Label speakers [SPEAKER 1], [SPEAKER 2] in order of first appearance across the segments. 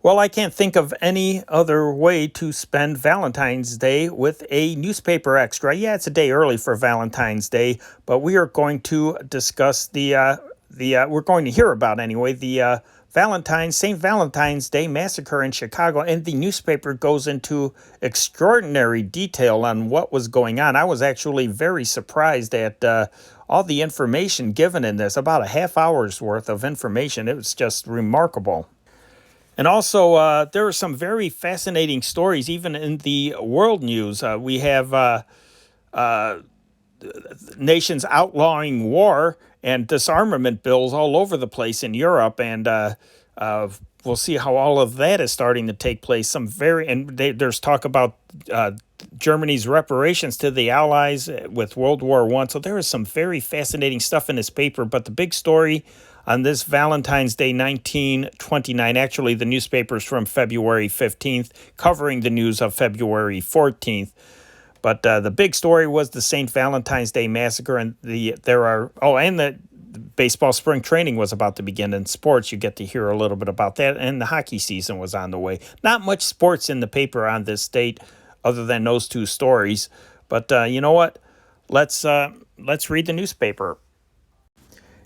[SPEAKER 1] Well, I can't think of any other way to spend Valentine's Day with a newspaper extra. Yeah, it's a day early for Valentine's Day, but we are going to discuss we're going to hear about anyway the St. Valentine's Day massacre in Chicago, and the newspaper goes into extraordinary detail on what was going on. I was actually very surprised at all the information given in this, about a half hour's worth of information. It was just remarkable. And also, there are some very fascinating stories, even in the world news. We have nations outlawing war and disarmament bills all over the place in Europe, and we'll see how all of that is starting to take place. There's talk about Germany's reparations to the Allies with World War I. So there is some very fascinating stuff in this paper, but the big story on this Valentine's Day 1929, actually the newspaper's from February 15th, covering the news of February 14th. But the big story was the St. Valentine's Day massacre, and the baseball spring training was about to begin in sports. You get to hear a little bit about that, and the hockey season was on the way. Not much sports in the paper on this date, other than those two stories. But you know what? Let's read the newspaper.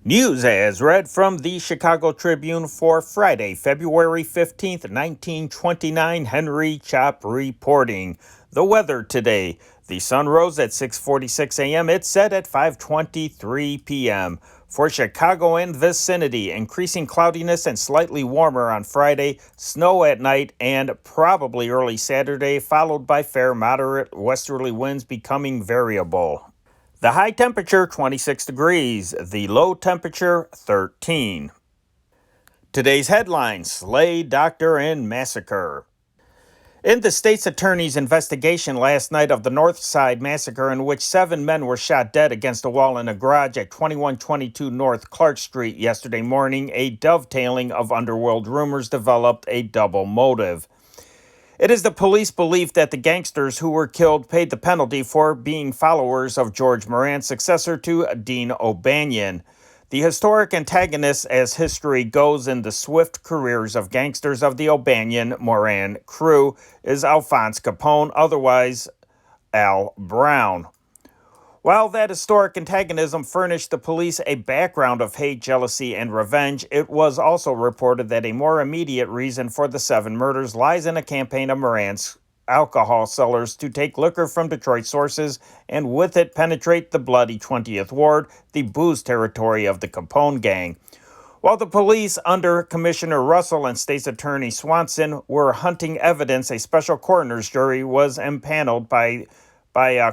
[SPEAKER 1] News as read from the Chicago Tribune for Friday, February 15th, 1929. Henry Chop reporting. The weather today. The sun rose at 6:46 a.m. It set at 5:23 p.m. For Chicago and vicinity, increasing cloudiness and slightly warmer on Friday, snow at night and probably early Saturday, followed by fair moderate westerly winds becoming variable. The high temperature, 26 degrees. The low temperature, 13. Today's headlines: Slay, Doctor, and Massacre. In the state's attorney's investigation last night of the North Side massacre, in which 7 men were shot dead against a wall in a garage at 2122 North Clark Street yesterday morning, a dovetailing of underworld rumors developed a double motive. It is the police belief that the gangsters who were killed paid the penalty for being followers of George Moran, successor to Dean O'Banion. The historic antagonist, as history goes in the swift careers of gangsters of the O'Banion-Moran crew, is Alphonse Capone, otherwise Al Brown. While that historic antagonism furnished the police a background of hate, jealousy, and revenge, it was also reported that a more immediate reason for the 7 murders lies in a campaign of Moran's alcohol sellers to take liquor from Detroit sources and with it penetrate the bloody 20th Ward, the booze territory of the Capone gang. While the police under Commissioner Russell and State's Attorney Swanson were hunting evidence, a special coroner's jury was impaneled by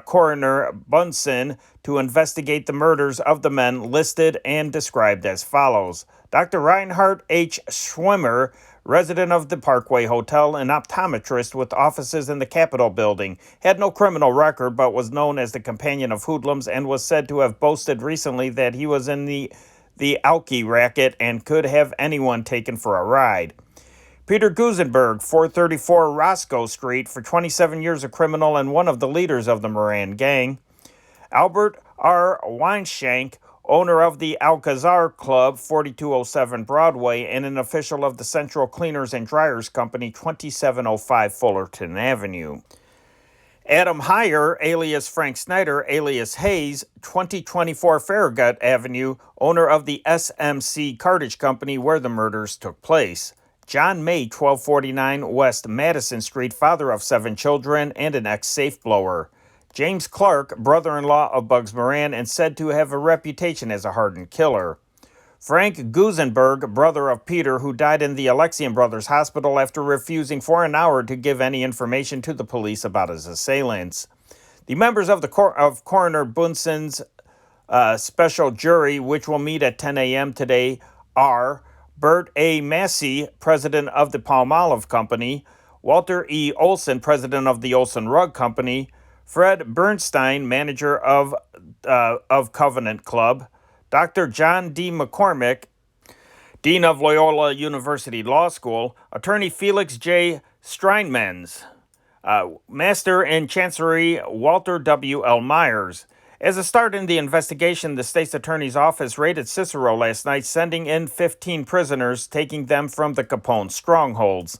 [SPEAKER 1] Coroner Bunsen to investigate the murders of the men listed and described as follows. Dr. Reinhard H. Schwimmer, resident of the Parkway Hotel, an optometrist with offices in the Capitol building, had no criminal record but was known as the companion of hoodlums and was said to have boasted recently that he was in the Alki racket and could have anyone taken for a ride. Peter Gusenberg, 434 Roscoe Street, for 27 years a criminal and one of the leaders of the Moran gang. Albert R. Weinshank, owner of the Alcazar Club, 4207 Broadway, and an official of the Central Cleaners and Dryers Company, 2705 Fullerton Avenue. Adam Heyer, alias Frank Snyder, alias Hayes, 2024 Farragut Avenue, owner of the SMC Cartage Company, where the murders took place. John May, 1249 West Madison Street, father of 7 children and an ex-safe blower. James Clark, brother-in-law of Bugs Moran and said to have a reputation as a hardened killer. Frank Gusenberg, brother of Peter, who died in the Alexian Brothers Hospital after refusing for an hour to give any information to the police about his assailants. The members of Coroner Bunsen's special jury, which will meet at 10 a.m. today, are Bert A. Massey, president of the Palmolive Company, Walter E. Olson, president of the Olson Rug Company, Fred Bernstein, manager of Covenant Club, Dr. John D. McCormick, dean of Loyola University Law School, attorney Felix J. Steinmetz, master in chancery Walter W. L. Myers. As a start in the investigation, the state's attorney's office raided Cicero last night, sending in 15 prisoners, taking them from the Capone strongholds.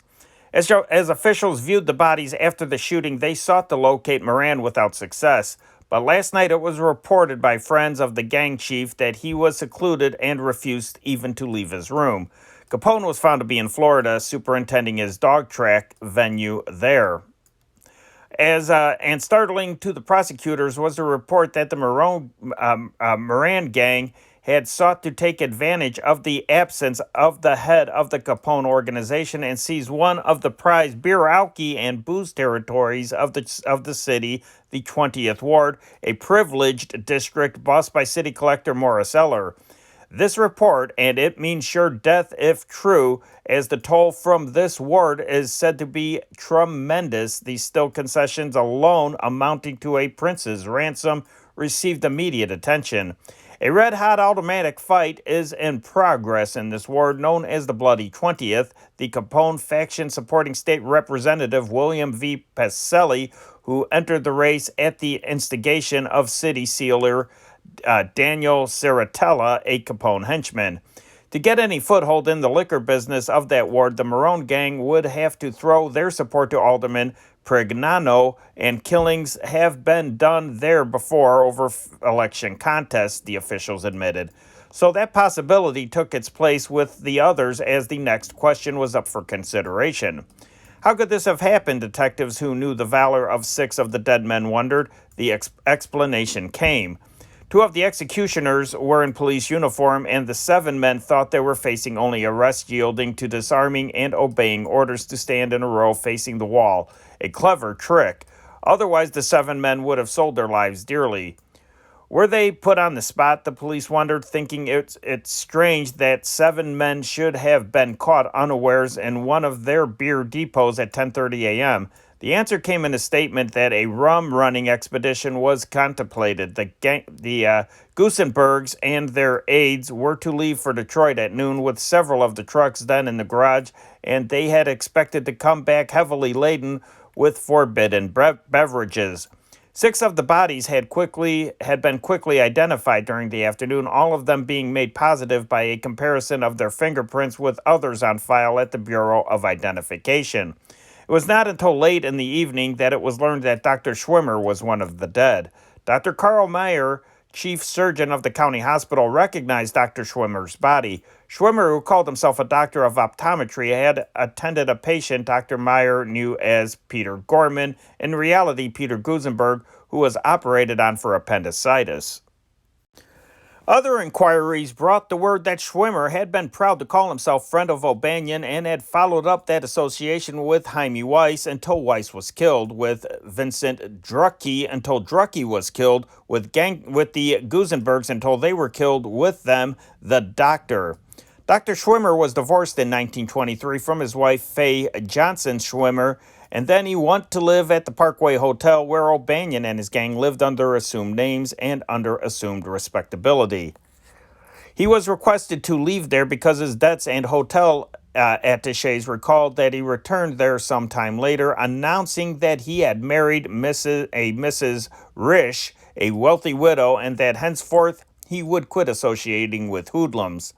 [SPEAKER 1] As officials viewed the bodies after the shooting, they sought to locate Moran without success. But last night it was reported by friends of the gang chief that he was secluded and refused even to leave his room. Capone was found to be in Florida, superintending his dog track venue there. And startling to the prosecutors was the report that the Moran gang had sought to take advantage of the absence of the head of the Capone organization and seize one of the prized beer, alky, and booze territories of the city, the 20th Ward, a privileged district bossed by City Collector Morris Eller. This report, and it means sure death if true, as the toll from this ward is said to be tremendous. These still concessions alone, amounting to a prince's ransom, received immediate attention. A red-hot automatic fight is in progress in this ward known as the Bloody 20th. The Capone faction supporting state representative William V. Pacelli, who entered the race at the instigation of city sealer Daniel Saratella, a Capone henchman. To get any foothold in the liquor business of that ward, the Marone gang would have to throw their support to Alderman Pregnano, and killings have been done there before over election contests, the officials admitted. So that possibility took its place with the others as the next question was up for consideration. How could this have happened? Detectives who knew the valor of 6 of the dead men wondered. The explanation came. 2 of the executioners were in police uniform, and the 7 men thought they were facing only arrest, yielding to disarming and obeying orders to stand in a row facing the wall. A clever trick. Otherwise, the 7 men would have sold their lives dearly. Were they put on the spot, the police wondered, thinking it's strange that 7 men should have been caught unawares in one of their beer depots at 10:30 a.m. The answer came in a statement that a rum-running expedition was contemplated. The Gusenbergs and their aides were to leave for Detroit at noon with several of the trucks then in the garage, and they had expected to come back heavily laden with forbidden beverages. 6 of the bodies had been quickly identified during the afternoon, all of them being made positive by a comparison of their fingerprints with others on file at the Bureau of Identification. It was not until late in the evening that it was learned that Dr. Schwimmer was one of the dead. Dr. Carl Meyer, chief surgeon of the county hospital, recognized Dr. Schwimmer's body. Schwimmer, who called himself a doctor of optometry, had attended a patient Dr. Meyer knew as Peter Gorman, in reality Peter Gusenberg, who was operated on for appendicitis. Other inquiries brought the word that Schwimmer had been proud to call himself friend of O'Banion and had followed up that association with Jaime Weiss until Weiss was killed, with Vincent Drucke until Drucke was killed, with the Gusenbergs until they were killed, with them, the doctor. Dr. Schwimmer was divorced in 1923 from his wife Faye Johnson Schwimmer, and then he went to live at the Parkway Hotel, where O'Banion and his gang lived under assumed names and under assumed respectability. He was requested to leave there because his debts and hotel attachés recalled that he returned there sometime later, announcing that he had married Mrs. Risch, a wealthy widow, and that henceforth he would quit associating with hoodlums.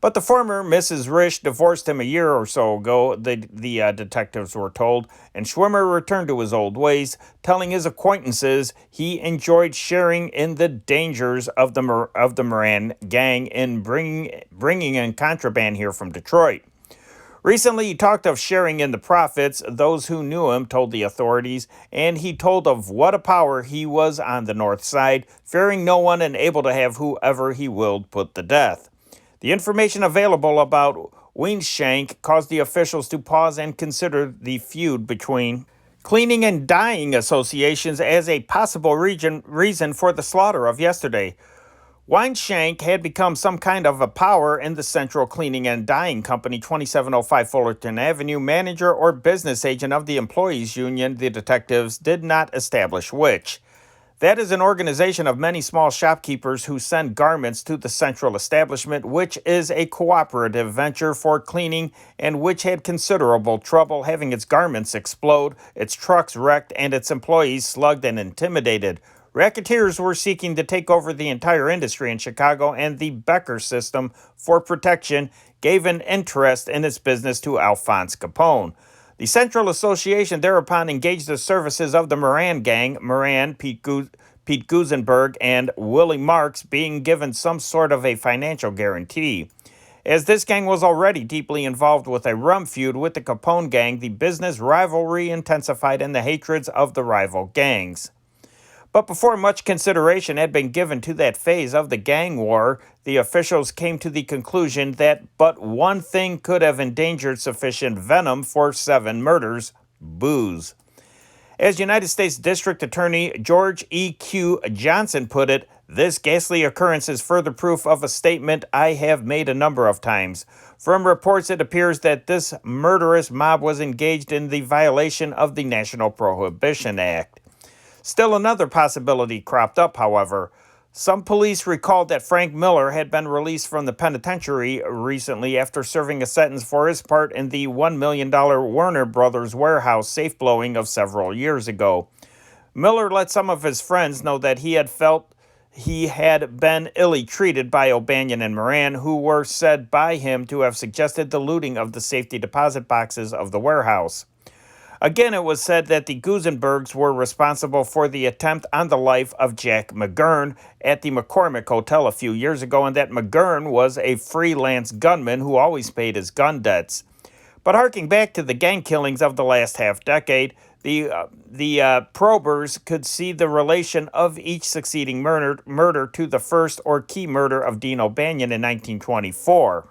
[SPEAKER 1] But the former Mrs. Risch divorced him a year or so ago, the detectives were told, and Schwimmer returned to his old ways, telling his acquaintances he enjoyed sharing in the dangers of the Moran gang in bringing in contraband here from Detroit. Recently, he talked of sharing in the profits. Those who knew him told the authorities, and he told of what a power he was on the north side, fearing no one and able to have whoever he willed put to death. The information available about Weinshank caused the officials to pause and consider the feud between cleaning and dyeing associations as a possible reason for the slaughter of yesterday. Weinshank had become some kind of a power in the Central Cleaning and Dyeing Company, 2705 Fullerton Avenue, manager or business agent of the employees union. The detectives did not establish which. That is an organization of many small shopkeepers who send garments to the central establishment, which is a cooperative venture for cleaning and which had considerable trouble having its garments explode, its trucks wrecked, and its employees slugged and intimidated. Racketeers were seeking to take over the entire industry in Chicago, and the Becker system for protection gave an interest in its business to Alphonse Capone. The Central Association thereupon engaged the services of the Moran gang, Moran, Pete Gusenberg, and Willie Marks, being given some sort of a financial guarantee. As this gang was already deeply involved with a rum feud with the Capone gang, the business rivalry intensified and the hatreds of the rival gangs. But before much consideration had been given to that phase of the gang war, the officials came to the conclusion that but one thing could have endangered sufficient venom for 7 murders: booze. As United States District Attorney George E.Q. Johnson put it, this ghastly occurrence is further proof of a statement I have made a number of times. From reports, it appears that this murderous mob was engaged in the violation of the National Prohibition Act. Still another possibility cropped up, however. Some police recalled that Frank Miller had been released from the penitentiary recently after serving a sentence for his part in the $1 million Warner Brothers warehouse safe blowing of several years ago. Miller let some of his friends know that he had felt he had been illy treated by O'Banion and Moran, who were said by him to have suggested the looting of the safety deposit boxes of the warehouse. Again, it was said that the Gusenbergs were responsible for the attempt on the life of Jack McGurn at the McCormick Hotel a few years ago, and that McGurn was a freelance gunman who always paid his gun debts. But harking back to the gang killings of the last half-decade, the probers could see the relation of each succeeding murder to the first or key murder of Dean O'Banion in 1924.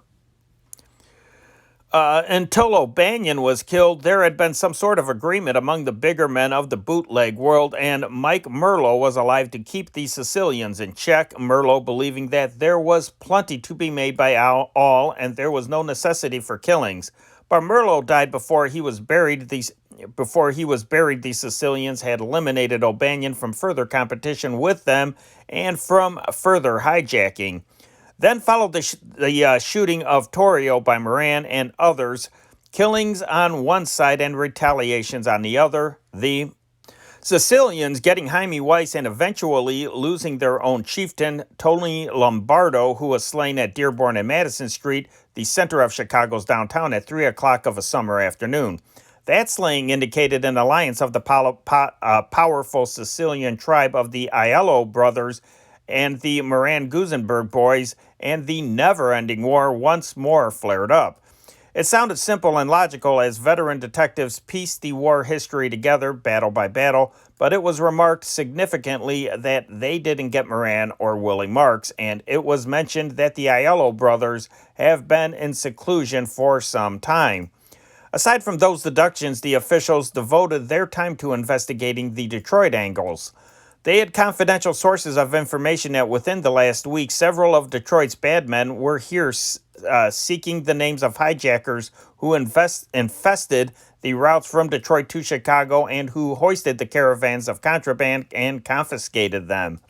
[SPEAKER 1] Until O'Banion was killed, there had been some sort of agreement among the bigger men of the bootleg world, and Mike Merlo was alive to keep the Sicilians in check, Merlo believing that there was plenty to be made by all, and there was no necessity for killings. But Merlo died before he was buried. The Sicilians had eliminated O'Banion from further competition with them and from further hijacking. Then followed the shooting of Torrio by Moran and others, killings on one side and retaliations on the other. The Sicilians getting Jaime Weiss and eventually losing their own chieftain, Tony Lombardo, who was slain at Dearborn and Madison Street, the center of Chicago's downtown, at 3 o'clock of a summer afternoon. That slaying indicated an alliance of the powerful Sicilian tribe of the Aiello brothers and the Moran-Gusenberg boys, and the never-ending war once more flared up. It sounded simple and logical as veteran detectives pieced the war history together, battle by battle, but it was remarked significantly that they didn't get Moran or Willie Marks, and it was mentioned that the Aiello brothers have been in seclusion for some time. Aside from those deductions, the officials devoted their time to investigating the Detroit angles. They had confidential sources of information that within the last week, several of Detroit's bad men were here seeking the names of hijackers who infested the routes from Detroit to Chicago and who hoisted the caravans of contraband and confiscated them.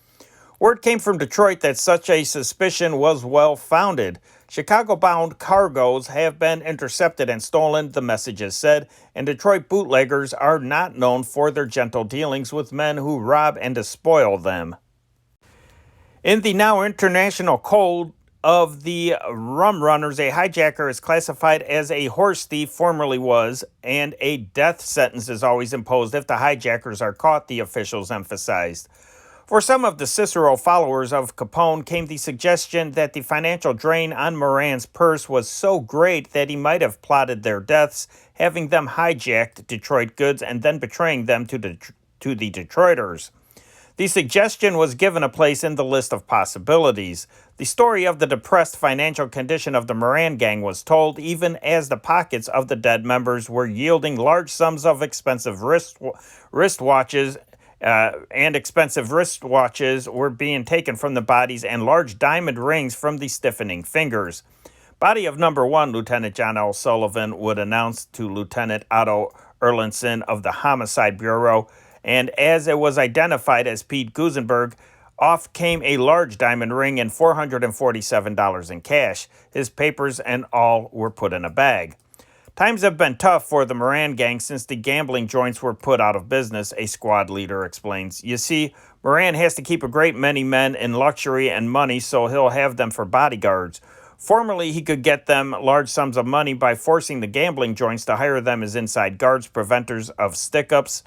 [SPEAKER 1] Word came from Detroit that such a suspicion was well-founded. Chicago-bound cargoes have been intercepted and stolen, the messages said, and Detroit bootleggers are not known for their gentle dealings with men who rob and despoil them. In the now international code of the rum runners, a hijacker is classified as a horse thief, formerly was, and a death sentence is always imposed if the hijackers are caught, the officials emphasized. For some of the Cicero followers of Capone came the suggestion that the financial drain on Moran's purse was so great that he might have plotted their deaths, having them hijacked Detroit goods and then betraying them to the Detroiters. The suggestion was given a place in the list of possibilities. The story of the depressed financial condition of the Moran gang was told even as the pockets of the dead members were yielding large sums of expensive wristwatches were being taken from the bodies and large diamond rings from the stiffening fingers. Body of number 1, Lieutenant John L. Sullivan would announce to Lieutenant Otto Erlandson of the Homicide Bureau, and as it was identified as Pete Gusenberg, off came a large diamond ring and $447 in cash. His papers and all were put in a bag. Times have been tough for the Moran gang since the gambling joints were put out of business, a squad leader explains. You see, Moran has to keep a great many men in luxury and money, so he'll have them for bodyguards. Formerly, he could get them large sums of money by forcing the gambling joints to hire them as inside guards, preventers of stick-ups.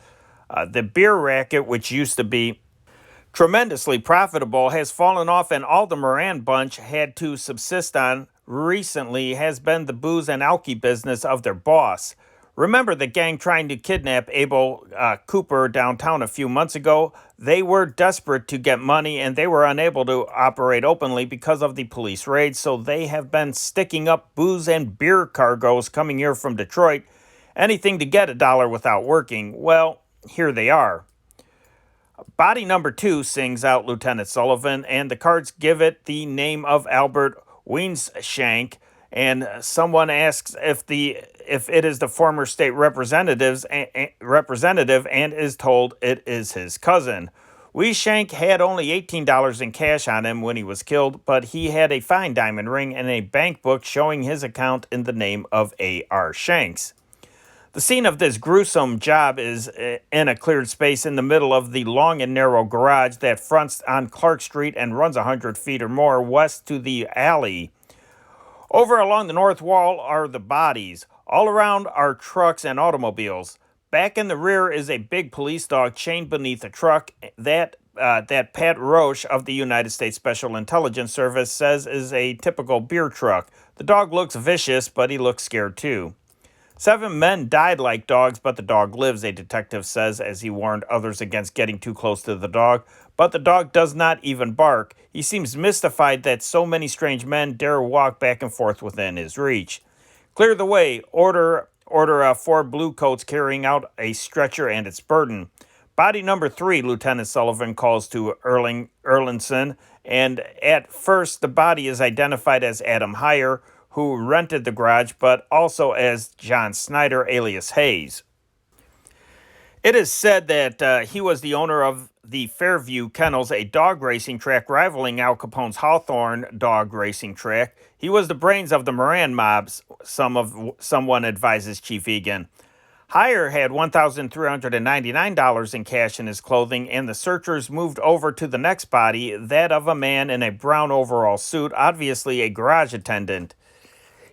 [SPEAKER 1] The beer racket, which used to be tremendously profitable, has fallen off, and all the Moran bunch had to subsist on recently has been the booze and alky business of their boss. Remember the gang trying to kidnap Abel Cooper downtown a few months ago? They were desperate to get money, and they were unable to operate openly because of the police raids, so they have been sticking up booze and beer cargoes coming here from Detroit. Anything to get a dollar without working. Well, here they are. Body number 2, sings out Lieutenant Sullivan, and the cards give it the name of Albert Weinshank. And someone asks if it is the former state representative, and is told it is his cousin. Weinshank had only $18 in cash on him when he was killed, but he had a fine diamond ring and a bank book showing his account in the name of A.R. Shanks. The scene of this gruesome job is in a cleared space in the middle of the long and narrow garage that fronts on Clark Street and runs 100 feet or more west to the alley. Over along the north wall are the bodies. All around are trucks and automobiles. Back in the rear is a big police dog chained beneath a truck that Pat Roche of the United States Special Intelligence Service says is a typical beer truck. The dog looks vicious, but he looks scared too. 7 men died like dogs, but the dog lives, a detective says as he warned others against getting too close to the dog. But the dog does not even bark. He seems mystified that so many strange men dare walk back and forth within his reach. Clear the way. Order 4 blue coats carrying out a stretcher and its burden. Body number 3, Lieutenant Sullivan calls to Erlinson, and at first the body is identified as Adam Heyer, who rented the garage, but also as John Snyder, alias Hayes. It is said that he was the owner of the Fairview Kennels, a dog racing track rivaling Al Capone's Hawthorne dog racing track. He was the brains of the Moran mobs, someone advises Chief Egan. Heyer had $1,399 in cash in his clothing, and the searchers moved over to the next body, that of a man in a brown overall suit, obviously a garage attendant.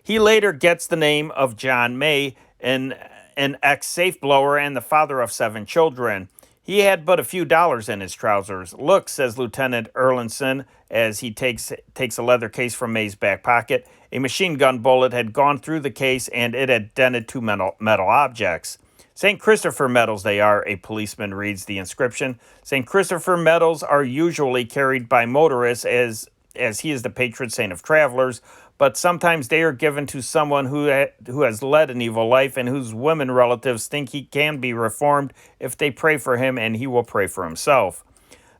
[SPEAKER 1] He later gets the name of John May, an ex-safe blower and the father of 7 children. He had but a few dollars in his trousers. Look, says Lieutenant Erlinson as he takes a leather case from May's back pocket. A machine gun bullet had gone through the case and it had dented 2 metal objects. St. Christopher medals they are, a policeman reads the inscription. St. Christopher medals are usually carried by motorists as he is the patron saint of travelers, but sometimes they are given to someone who has led an evil life and whose women relatives think he can be reformed if they pray for him, and he will pray for himself.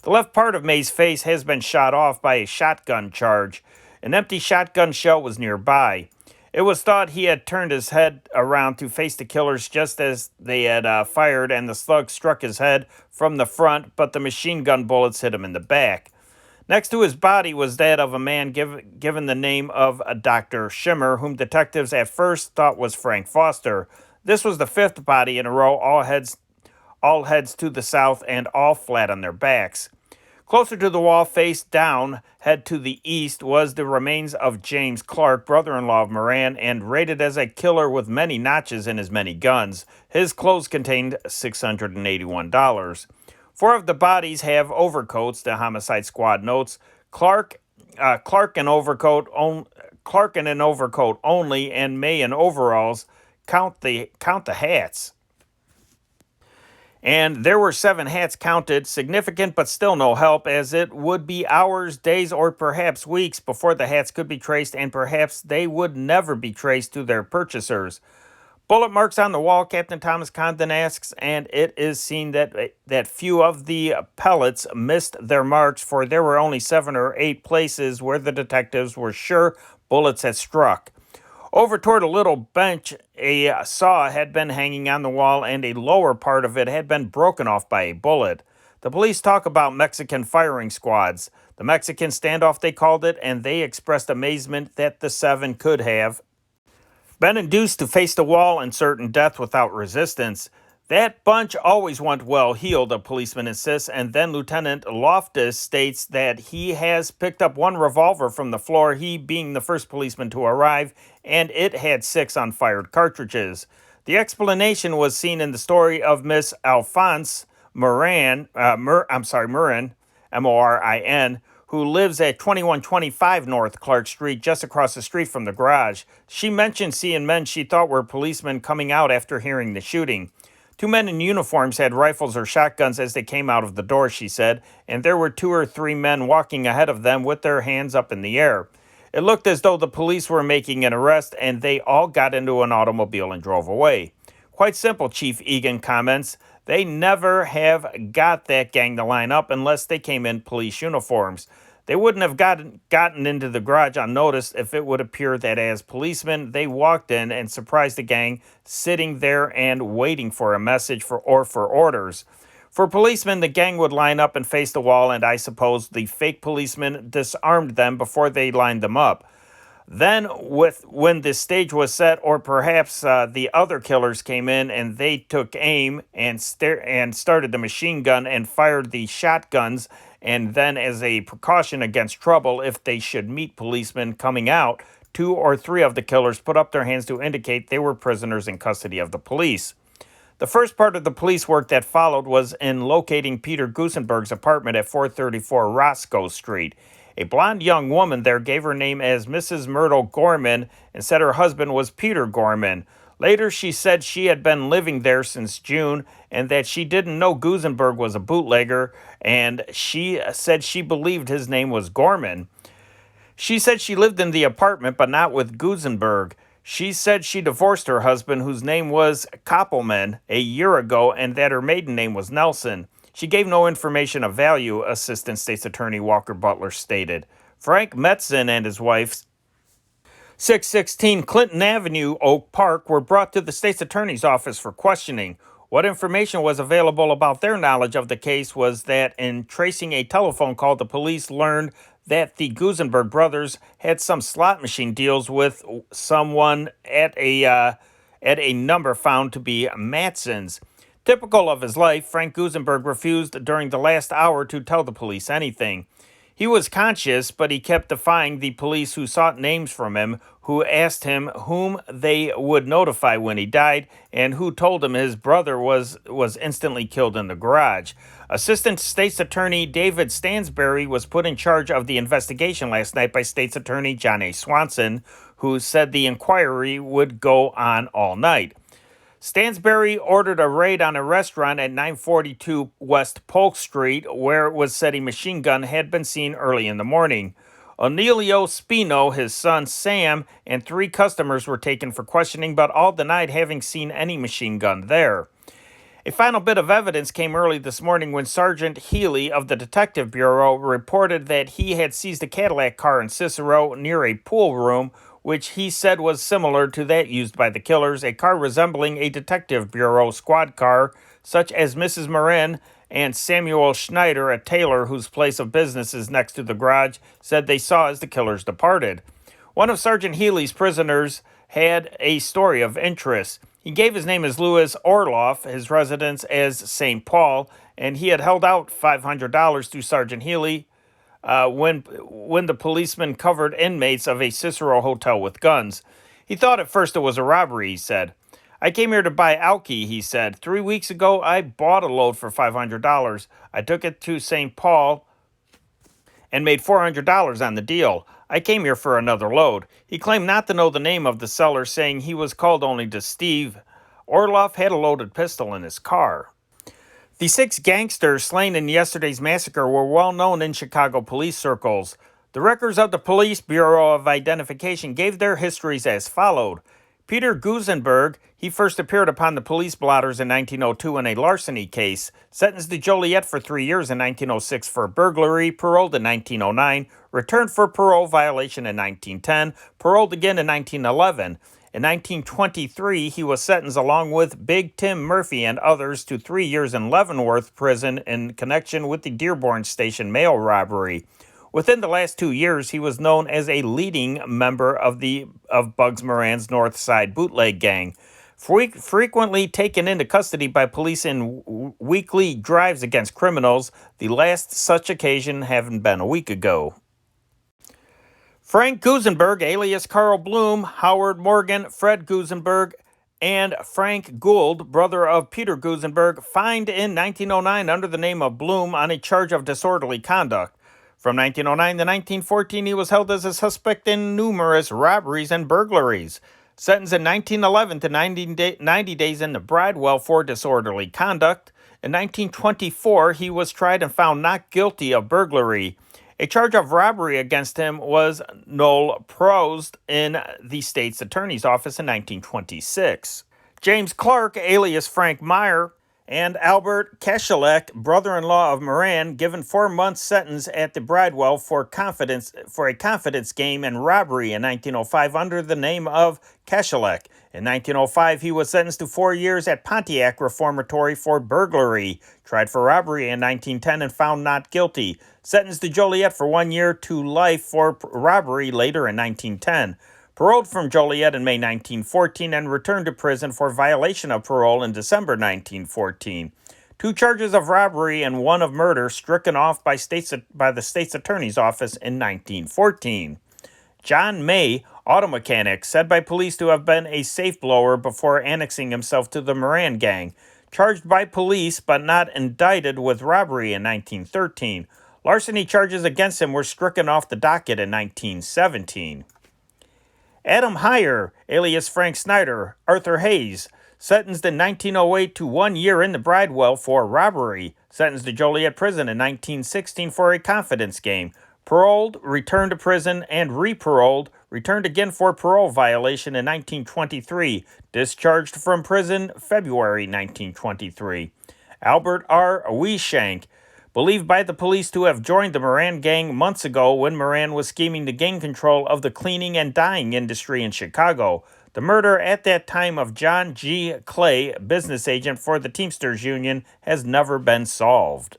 [SPEAKER 1] The left part of May's face has been shot off by a shotgun charge. An empty shotgun shell was nearby. It was thought he had turned his head around to face the killers just as they had fired, and the slug struck his head from the front, but the machine gun bullets hit him in the back. Next to his body was that of a man given the name of Dr. Shimmer, whom detectives at first thought was Frank Foster. This was the 5th body in a row, all heads to the south and all flat on their backs. Closer to the wall, face down, head to the east, was the remains of James Clark, brother-in-law of Moran, and rated as a killer with many notches in his many guns. His clothes contained $681. 4 of the bodies have overcoats, the homicide squad notes. Clark in overcoat only, and May in overalls. Count the hats. And there were 7 hats counted, significant but still no help, as it would be hours, days, or perhaps weeks before the hats could be traced, and perhaps they would never be traced to their purchasers. Bullet marks on the wall, Captain Thomas Condon asks, and it is seen that few of the pellets missed their marks, for there were only 7 or 8 places where the detectives were sure bullets had struck. Over toward a little bench, a saw had been hanging on the wall, and a lower part of it had been broken off by a bullet. The police talk about Mexican firing squads. The Mexican standoff, they called it, and they expressed amazement that the 7 could have been induced to face the wall and certain death without resistance. That bunch always went well heeled, a policeman insists, and then Lieutenant Loftus states that he has picked up one revolver from the floor, he being the first policeman to arrive, and it had 6 unfired cartridges. The explanation was seen in the story of Miss Alphonse Morin, Morin, who lives at 2125 North Clark Street, just across the street from the garage. She mentioned seeing men she thought were policemen coming out after hearing the shooting. 2 men in uniforms had rifles or shotguns as they came out of the door, she said, and there were 2 or 3 men walking ahead of them with their hands up in the air. It looked as though the police were making an arrest, and they all got into an automobile and drove away. Quite simple, Chief Egan comments. They never have got that gang to line up unless they came in police uniforms. They wouldn't have gotten into the garage unnoticed if it would appear that as policemen, they walked in and surprised the gang sitting there and waiting for a message for orders. For policemen, the gang would line up and face the wall, and I suppose the fake policemen disarmed them before they lined them up. Then, when the stage was set, or perhaps the other killers came in and they took aim and started the machine gun and fired the shotguns, and then as a precaution against trouble, if they should meet policemen coming out, 2 or 3 of the killers put up their hands to indicate they were prisoners in custody of the police. The first part of the police work that followed was in locating Peter Gusenberg's apartment at 434 Roscoe Street. A blonde young woman there gave her name as Mrs. Myrtle Gorman and said her husband was Peter Gorman. Later, she said she had been living there since June and that she didn't know Gusenberg was a bootlegger, and she said she believed his name was Gorman. She said she lived in the apartment, but not with Gusenberg. She said she divorced her husband, whose name was Koppelman, a year ago, and that her maiden name was Nelson. She gave no information of value, Assistant State's Attorney Walker Butler stated. Frank Metzen and his wife, 616 Clinton Avenue, Oak Park, were brought to the state's attorney's office for questioning. What information was available about their knowledge of the case was that in tracing a telephone call, the police learned that the Gusenberg brothers had some slot machine deals with someone at a number found to be Mattson's. Typical of his life, Frank Gusenberg refused during the last hour to tell the police anything. He was conscious, but he kept defying the police who sought names from him, who asked him whom they would notify when he died, and who told him his brother was instantly killed in the garage. Assistant State's Attorney David Stansberry was put in charge of the investigation last night by State's Attorney John A. Swanson, who said the inquiry would go on all night. Stansberry ordered a raid on a restaurant at 942 West Polk Street, where it was said a machine gun had been seen early in the morning. Onelio Spino, his son Sam, and 3 customers were taken for questioning, but all denied having seen any machine gun there. A final bit of evidence came early this morning when Sergeant Healy of the Detective Bureau reported that he had seized a Cadillac car in Cicero near a pool room, which he said was similar to that used by the killers, a car resembling a Detective Bureau squad car, such as Mrs. Morin and Samuel Schneider, a tailor whose place of business is next to the garage, said they saw as the killers departed. One of Sergeant Healy's prisoners had a story of interest. He gave his name as Louis Orloff, his residence as St. Paul, and he had held out $500 to Sergeant Healy when the policeman covered inmates of a Cicero hotel with guns. He thought at first it was a robbery, he said. I came here to buy alky, he said. 3 weeks ago, I bought a load for $500. I took it to St. Paul and made $400 on the deal. I came here for another load. He claimed not to know the name of the seller, saying he was called only to Steve. Orloff had a loaded pistol in his car. The 6 gangsters slain in yesterday's massacre were well known in Chicago police circles. The records of the Police Bureau of Identification gave their histories as followed. Peter Gusenberg, he first appeared upon the police blotters in 1902 in a larceny case, sentenced to Joliet for 3 years in 1906 for burglary, paroled in 1909, returned for parole violation in 1910, paroled again in 1911. In 1923, he was sentenced along with Big Tim Murphy and others to 3 years in Leavenworth Prison in connection with the Dearborn Station mail robbery. Within the last 2 years, he was known as a leading member of Bugs Moran's North Side bootleg gang. Frequently taken into custody by police in weekly drives against criminals, the last such occasion having been a week ago. Frank Gusenberg, alias Carl Bloom, Howard Morgan, Fred Gusenberg, and Frank Gould, brother of Peter Gusenberg, fined in 1909 under the name of Bloom on a charge of disorderly conduct. From 1909 to 1914, he was held as a suspect in numerous robberies and burglaries. Sentenced in 1911 to 90 days in the Bridewell for disorderly conduct. In 1924, he was tried and found not guilty of burglary. A charge of robbery against him was null prosed in the state's attorney's office in 1926. James Clark, alias Frank Meyer, and Albert Kashelek, brother-in-law of Moran, given 4 months sentence at the Bridewell for a confidence game and robbery in 1905 under the name of Kashelek. In 1905, he was sentenced to 4 years at Pontiac Reformatory for burglary, tried for robbery in 1910 and found not guilty, sentenced to Joliet for 1 year to life for robbery later in 1910. Paroled from Joliet in May 1914 and returned to prison for violation of parole in December 1914. 2 charges of robbery and 1 of murder stricken off by the state's attorney's office in 1914. John May, auto mechanic, said by police to have been a safe blower before annexing himself to the Moran gang, charged by police but not indicted with robbery in 1913. Larceny charges against him were stricken off the docket in 1917. Adam Heyer, alias Frank Snyder, Arthur Hayes, sentenced in 1908 to 1 year in the Bridewell for robbery, sentenced to Joliet Prison in 1916 for a confidence game, paroled, returned to prison, and re-paroled, returned again for parole violation in 1923, discharged from prison February 1923. Albert R. Weeshank, believed by the police to have joined the Moran gang months ago when Moran was scheming to gain control of the cleaning and dyeing industry in Chicago. The murder at that time of John G. Clay, business agent for the Teamsters Union, has never been solved.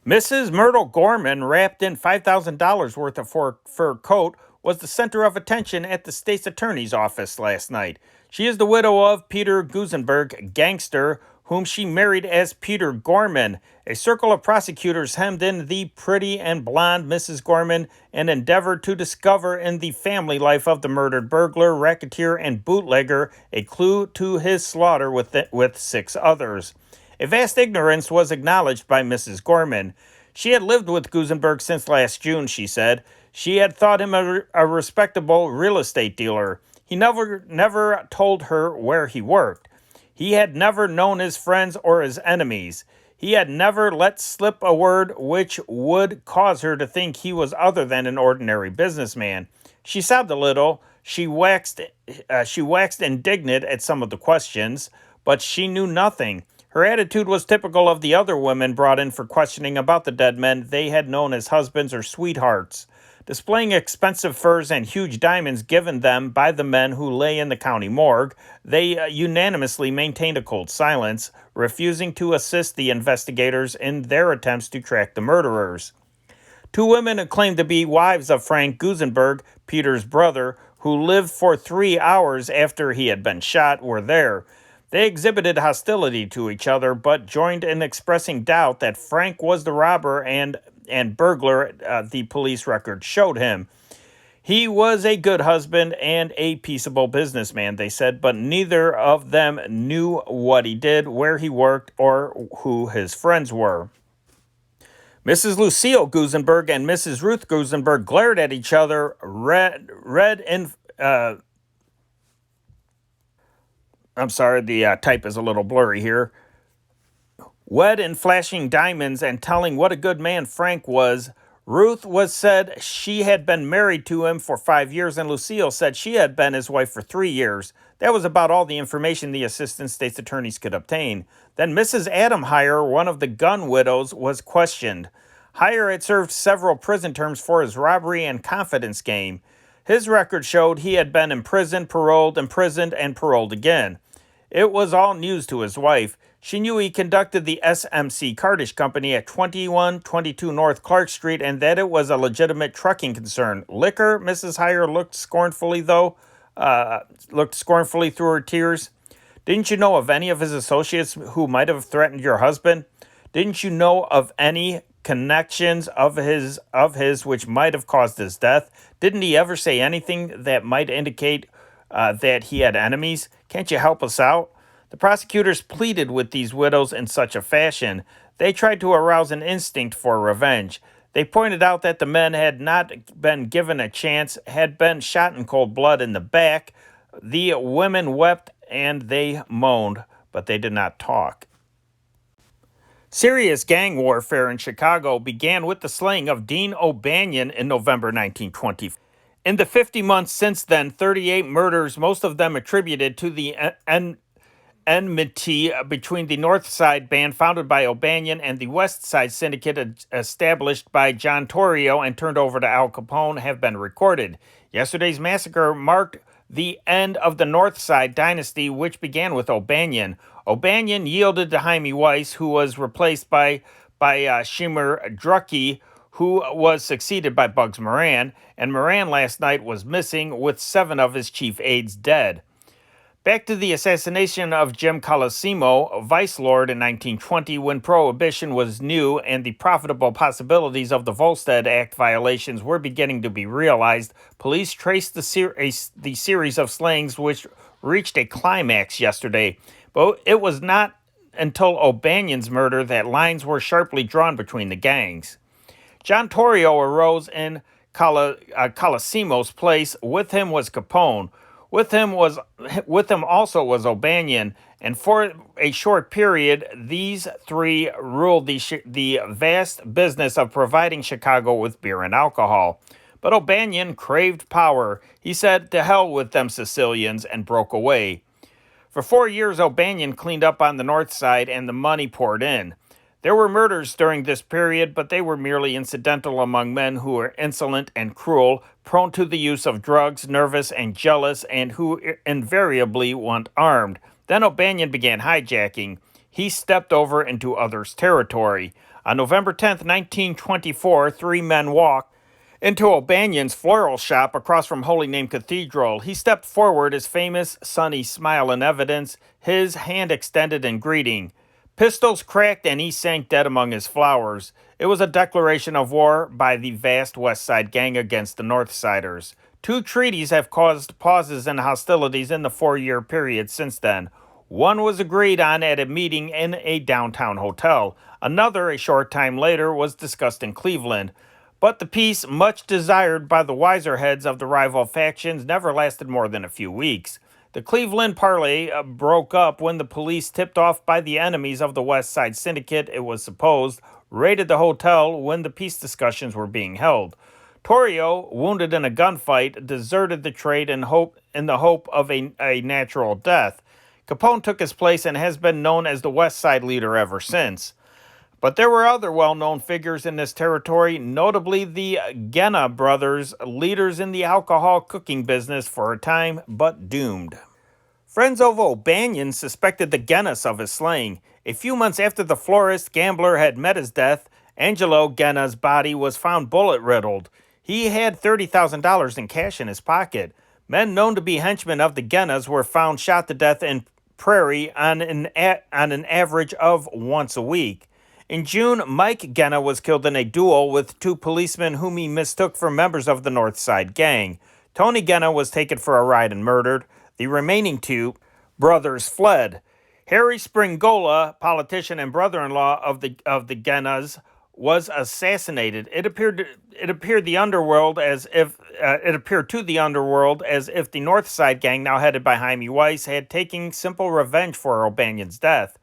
[SPEAKER 1] Mrs. Myrtle Gorman, wrapped in $5,000 worth of fur coat, was the center of attention at the state's attorney's office last night. She is the widow of Peter Gusenberg, gangster, whom she married as Peter Gorman. A circle of prosecutors hemmed in the pretty and blonde Mrs. Gorman and endeavored to discover in the family life of the murdered burglar, racketeer, and bootlegger a clue to his slaughter with 6 others. A vast ignorance was acknowledged by Mrs. Gorman. She had lived with Gusenberg since last June, she said. She had thought him a respectable real estate dealer. He never told her where he worked. He had never known his friends or his enemies. He had never let slip a word which would cause her to think he was other than an ordinary businessman. She sobbed a little. She waxed indignant at some of the questions, but she knew nothing. Her attitude was typical of the other women brought in for questioning about the dead men they had known as husbands or sweethearts. Displaying expensive furs and huge diamonds given them by the men who lay in the county morgue, they unanimously maintained a cold silence, refusing to assist the investigators in their attempts to track the murderers. 2 women who claimed to be wives of Frank Gusenberg, Peter's brother, who lived for 3 hours after he had been shot, were there. They exhibited hostility to each other, but joined in expressing doubt that Frank was the robber and burglar the police record showed him. He was a good husband and a peaceable businessman, they said, but neither of them knew what he did, where he worked, or who his friends were. Mrs. Lucille Gusenberg and Mrs. Ruth Gusenberg glared at each other, I'm sorry, the type is a little blurry here. Wed in flashing diamonds and telling what a good man Frank was. Ruth said she had been married to him for 5 years, and Lucille said she had been his wife for 3 years. That was about all the information the assistant state's attorneys could obtain. Then Mrs. Adam Heyer, one of the gun widows, was questioned. Heyer had served several prison terms for his robbery and confidence game. His record showed he had been imprisoned, paroled, imprisoned, and paroled again. It was all news to his wife. She knew he conducted the SMC Cartage Company at 2122 North Clark Street and that it was a legitimate trucking concern. Liquor? Mrs. Heyer looked scornfully, though. looked scornfully through her tears. Didn't you know of any of his associates who might have threatened your husband? Didn't you know of any connections of his which might have caused his death? Didn't he ever say anything that might indicate that he had enemies? Can't you help us out? The prosecutors pleaded with these widows in such a fashion. They tried to arouse an instinct for revenge. They pointed out that the men had not been given a chance, had been shot in cold blood in the back. The women wept and they moaned, but they did not talk. Serious gang warfare in Chicago began with the slaying of Dean O'Banion in November 1920. In the 50 months since then, 38 murders, most of them attributed to the enmity between the North Side band founded by O'Banion and the West Side syndicate established by John Torrio and turned over to Al Capone, have been recorded. Yesterday's massacre marked the end of the North Side dynasty, which began with O'Banion. O'Banion yielded to Jaime Weiss, who was replaced by Shimmer Druckey, who was succeeded by Bugs Moran, and Moran last night was missing, with 7 of his chief aides dead. Back to the assassination of Jim Colosimo, vice lord in 1920, when Prohibition was new and the profitable possibilities of the Volstead Act violations were beginning to be realized, police traced the series of slayings which reached a climax yesterday. But it was not until O'Banion's murder that lines were sharply drawn between the gangs. John Torrio arose in Colosimo's place. With him was Capone. With him also was O'Banion, and for a short period, these 3 ruled the vast business of providing Chicago with beer and alcohol. But O'Banion craved power. He said, "To hell with them Sicilians," and broke away. For 4 years, O'Banion cleaned up on the North Side, and the money poured in. There were murders during this period, but they were merely incidental among men who were insolent and cruel, prone to the use of drugs, nervous and jealous, and who invariably went armed. Then O'Banion began hijacking. He stepped over into others' territory. On November 10th, 1924, 3 men walked into O'Banion's floral shop across from Holy Name Cathedral. He stepped forward, his famous sunny smile in evidence, his hand extended in greeting. Pistols cracked and he sank dead among his flowers. It was a declaration of war by the vast West Side gang against the North Siders. 2 treaties have caused pauses in hostilities in the 4-year period since then. One was agreed on at a meeting in a downtown hotel. Another, a short time later, was discussed in Cleveland. But the peace, much desired by the wiser heads of the rival factions, never lasted more than a few weeks. The Cleveland parley broke up when the police, tipped off by the enemies of the West Side Syndicate, it was supposed, raided the hotel when the peace discussions were being held. Torrio, wounded in a gunfight, deserted the trade in the hope of a natural death. Capone took his place and has been known as the West Side leader ever since. But there were other well-known figures in this territory, notably the Genna brothers, leaders in the alcohol cooking business for a time, but doomed. Friends of O'Banion suspected the Gennas of his slaying. A few months after the florist gambler had met his death, Angelo Genna's body was found bullet-riddled. He had $30,000 in cash in his pocket. Men known to be henchmen of the Gennas were found shot to death in Prairie on an average of once a week. In June, Mike Genna was killed in a duel with 2 policemen whom he mistook for members of the North Side gang. Tony Genna was taken for a ride and murdered. The remaining 2 brothers fled. Harry Springola, politician and brother-in-law of the Gennas, was assassinated. It appeared to the underworld as if the North Side gang, now headed by Jaime Weiss, had taken simple revenge for O'Banion's death.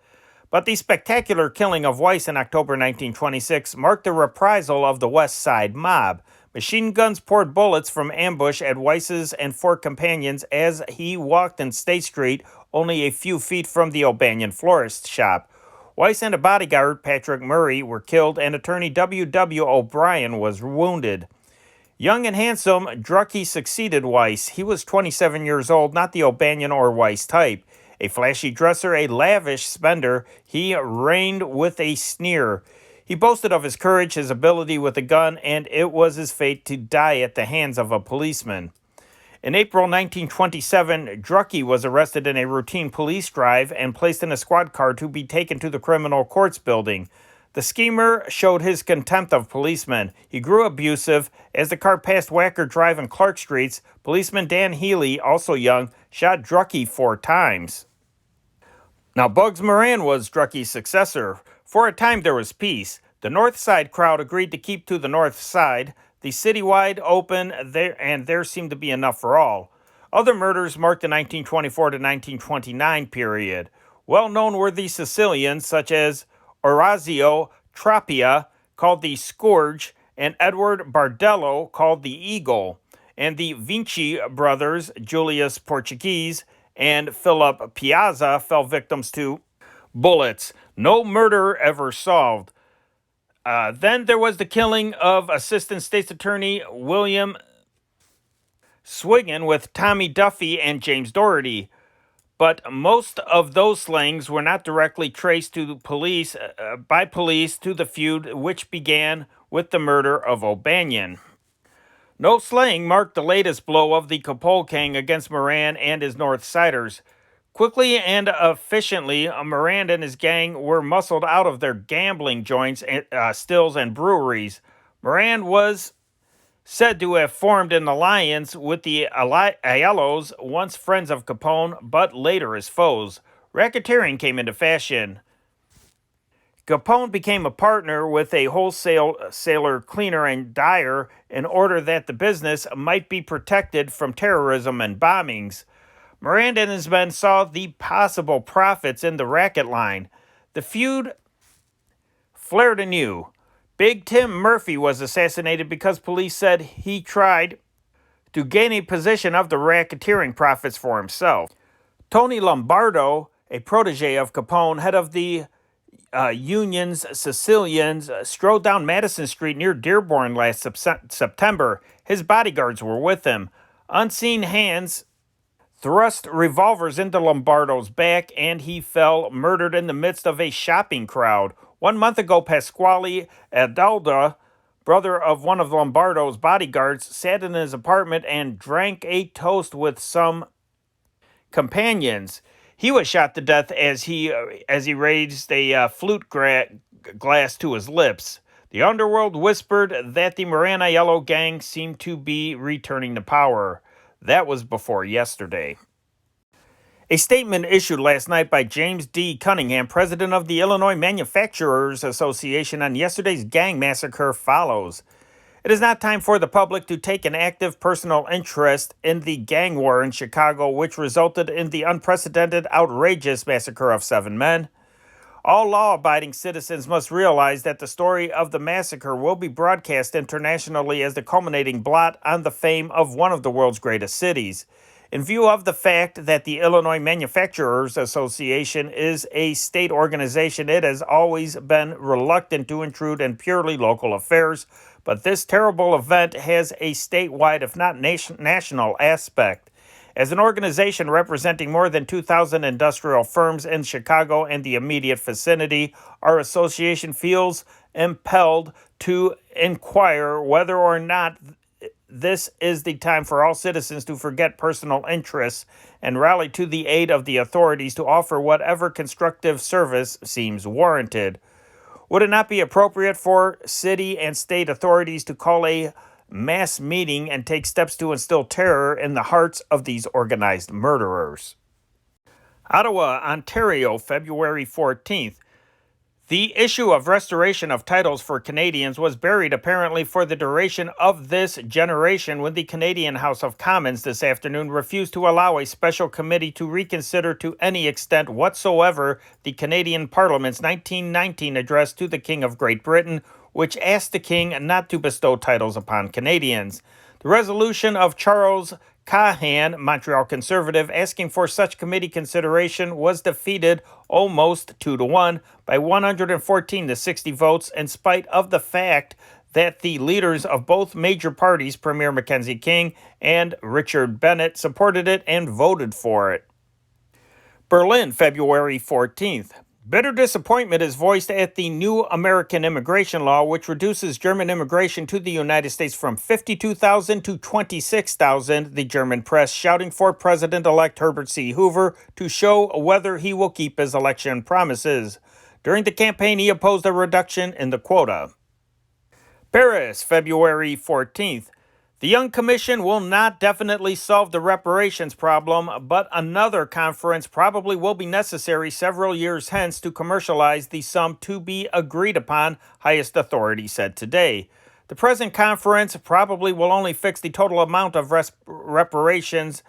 [SPEAKER 1] But the spectacular killing of Weiss in October 1926 marked the reprisal of the West Side mob. Machine guns poured bullets from ambush at Weiss's and 4 companions as he walked in State Street, only a few feet from the O'Banion florist shop. Weiss and a bodyguard, Patrick Murray, were killed, and attorney W.W. O'Brien was wounded. Young and handsome, Druckey succeeded Weiss. He was 27 years old, not the O'Banion or Weiss type. A flashy dresser, a lavish spender, he reigned with a sneer. He boasted of his courage, his ability with a gun, and it was his fate to die at the hands of a policeman. In April 1927, Drucke was arrested in a routine police drive and placed in a squad car to be taken to the criminal courts building. The schemer showed his contempt of policemen. He grew abusive. As the car passed Wacker Drive and Clark Streets, policeman Dan Healy, also young, shot Drucke 4 times. Now, Bugs Moran was Drucke's successor. For a time, there was peace. The North Side crowd agreed to keep to the North Side. The citywide open, there seemed to be enough for all. Other murders marked the 1924 to 1929 period. Well known were the Sicilians, such as Orazio Trappia, called the Scourge, and Edward Bardello, called the Eagle, and the Vinci brothers, Julius Portuguese and Philip Piazza, fell victims to bullets. No murder ever solved. Then there was the killing of Assistant State's Attorney William Swiggin with Tommy Duffy and James Doherty. But most of those slayings were not directly traced to police to the feud which began with the murder of O'Banion. No slaying marked the latest blow of the Capole Gang against Moran and his North Siders. Quickly and efficiently, Moran and his gang were muscled out of their gambling joints, stills, and breweries. Moran was said to have formed an alliance with the Aiellos, once friends of Capone, but later his foes. Racketeering came into fashion. Capone became a partner with a wholesaler, cleaner, and dyer in order that the business might be protected from terrorism and bombings. Moran and his men saw the possible profits in the racket line. The feud flared anew. Big Tim Murphy was assassinated because police said he tried to gain a position of the racketeering profits for himself. Tony Lombardo, a protege of Capone, head of the Union's Sicilians, strode down Madison Street near Dearborn last September. His bodyguards were with him. Unseen hands thrust revolvers into Lombardo's back, and he fell murdered in the midst of a shopping crowd. 1 month ago, Pasquale Adalda, brother of one of Lombardo's bodyguards, sat in his apartment and drank a toast with some companions. He was shot to death as he raised a flute glass to his lips. The underworld whispered that the Moran Aiello gang seemed to be returning to power. That was before yesterday. A statement issued last night by James D. Cunningham, president of the Illinois Manufacturers Association, on yesterday's gang massacre follows. It is not time for the public to take an active personal interest in the gang war in Chicago, which resulted in the unprecedented, outrageous massacre of 7 men. All law-abiding citizens must realize that the story of the massacre will be broadcast internationally as the culminating blot on the fame of one of the world's greatest cities. In view of the fact that the Illinois Manufacturers Association is a state organization, it has always been reluctant to intrude in purely local affairs, but this terrible event has a statewide, if not national, aspect. As an organization representing more than 2,000 industrial firms in Chicago and the immediate vicinity, our association feels impelled to inquire whether or not this is the time for all citizens to forget personal interests and rally to the aid of the authorities to offer whatever constructive service seems warranted. Would it not be appropriate for city and state authorities to call a mass meeting and take steps to instill terror in the hearts of these organized murderers? Ottawa, Ontario, February 14th. The issue of restoration of titles for Canadians was buried apparently for the duration of this generation when the Canadian House of Commons this afternoon refused to allow a special committee to reconsider to any extent whatsoever the Canadian Parliament's 1919 address to the King of Great Britain, which asked the King not to bestow titles upon Canadians. The resolution of Charles Cahan, Montreal Conservative, asking for such committee consideration was defeated almost 2-1 by 114 to 60 votes, in spite of the fact that the leaders of both major parties, Premier Mackenzie King and Richard Bennett, supported it and voted for it. Berlin, February 14th. Bitter disappointment is voiced at the new American immigration law, which reduces German immigration to the United States from 52,000 to 26,000, the German press shouting for President-elect Herbert C. Hoover to show whether he will keep his election promises. During the campaign, he opposed a reduction in the quota. Paris, February 14th. The Young Commission will not definitely solve the reparations problem, but another conference probably will be necessary several years hence to commercialize the sum to be agreed upon, highest authority said today. The present conference probably will only fix the total amount of reparations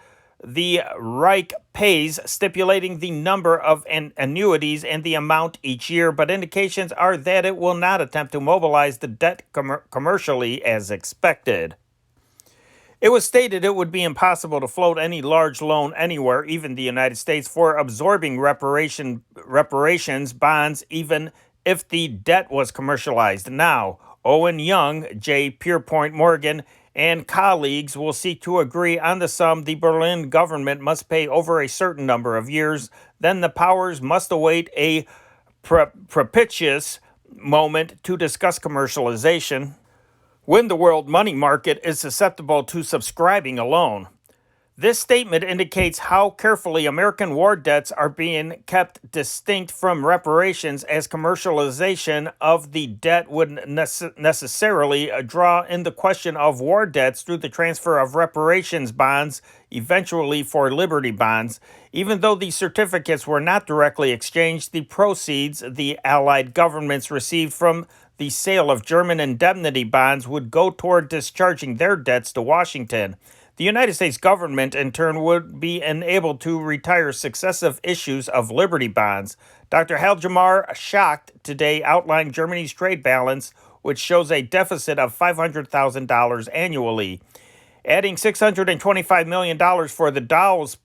[SPEAKER 1] the Reich pays, stipulating the number of annuities and the amount each year, but indications are that it will not attempt to mobilize the debt commercially as expected. It was stated it would be impossible to float any large loan anywhere, even the United States, for absorbing reparations bonds, even if the debt was commercialized. Now, Owen Young, J. Pierpoint Morgan, and colleagues will seek to agree on the sum the Berlin government must pay over a certain number of years. Then the powers must await a propitious moment to discuss commercialization, when the world money market is susceptible to subscribing a loan. This statement indicates how carefully American war debts are being kept distinct from reparations, as commercialization of the debt would necessarily draw in the question of war debts through the transfer of reparations bonds, eventually for Liberty bonds. Even though the certificates were not directly exchanged, the proceeds the Allied governments received from the sale of German indemnity bonds would go toward discharging their debts to Washington. The United States government, in turn, would be enabled to retire successive issues of Liberty bonds. Dr. Haldjamar Schacht today outlined Germany's trade balance, which shows a deficit of $500,000 annually. Adding $625 million for the Dawes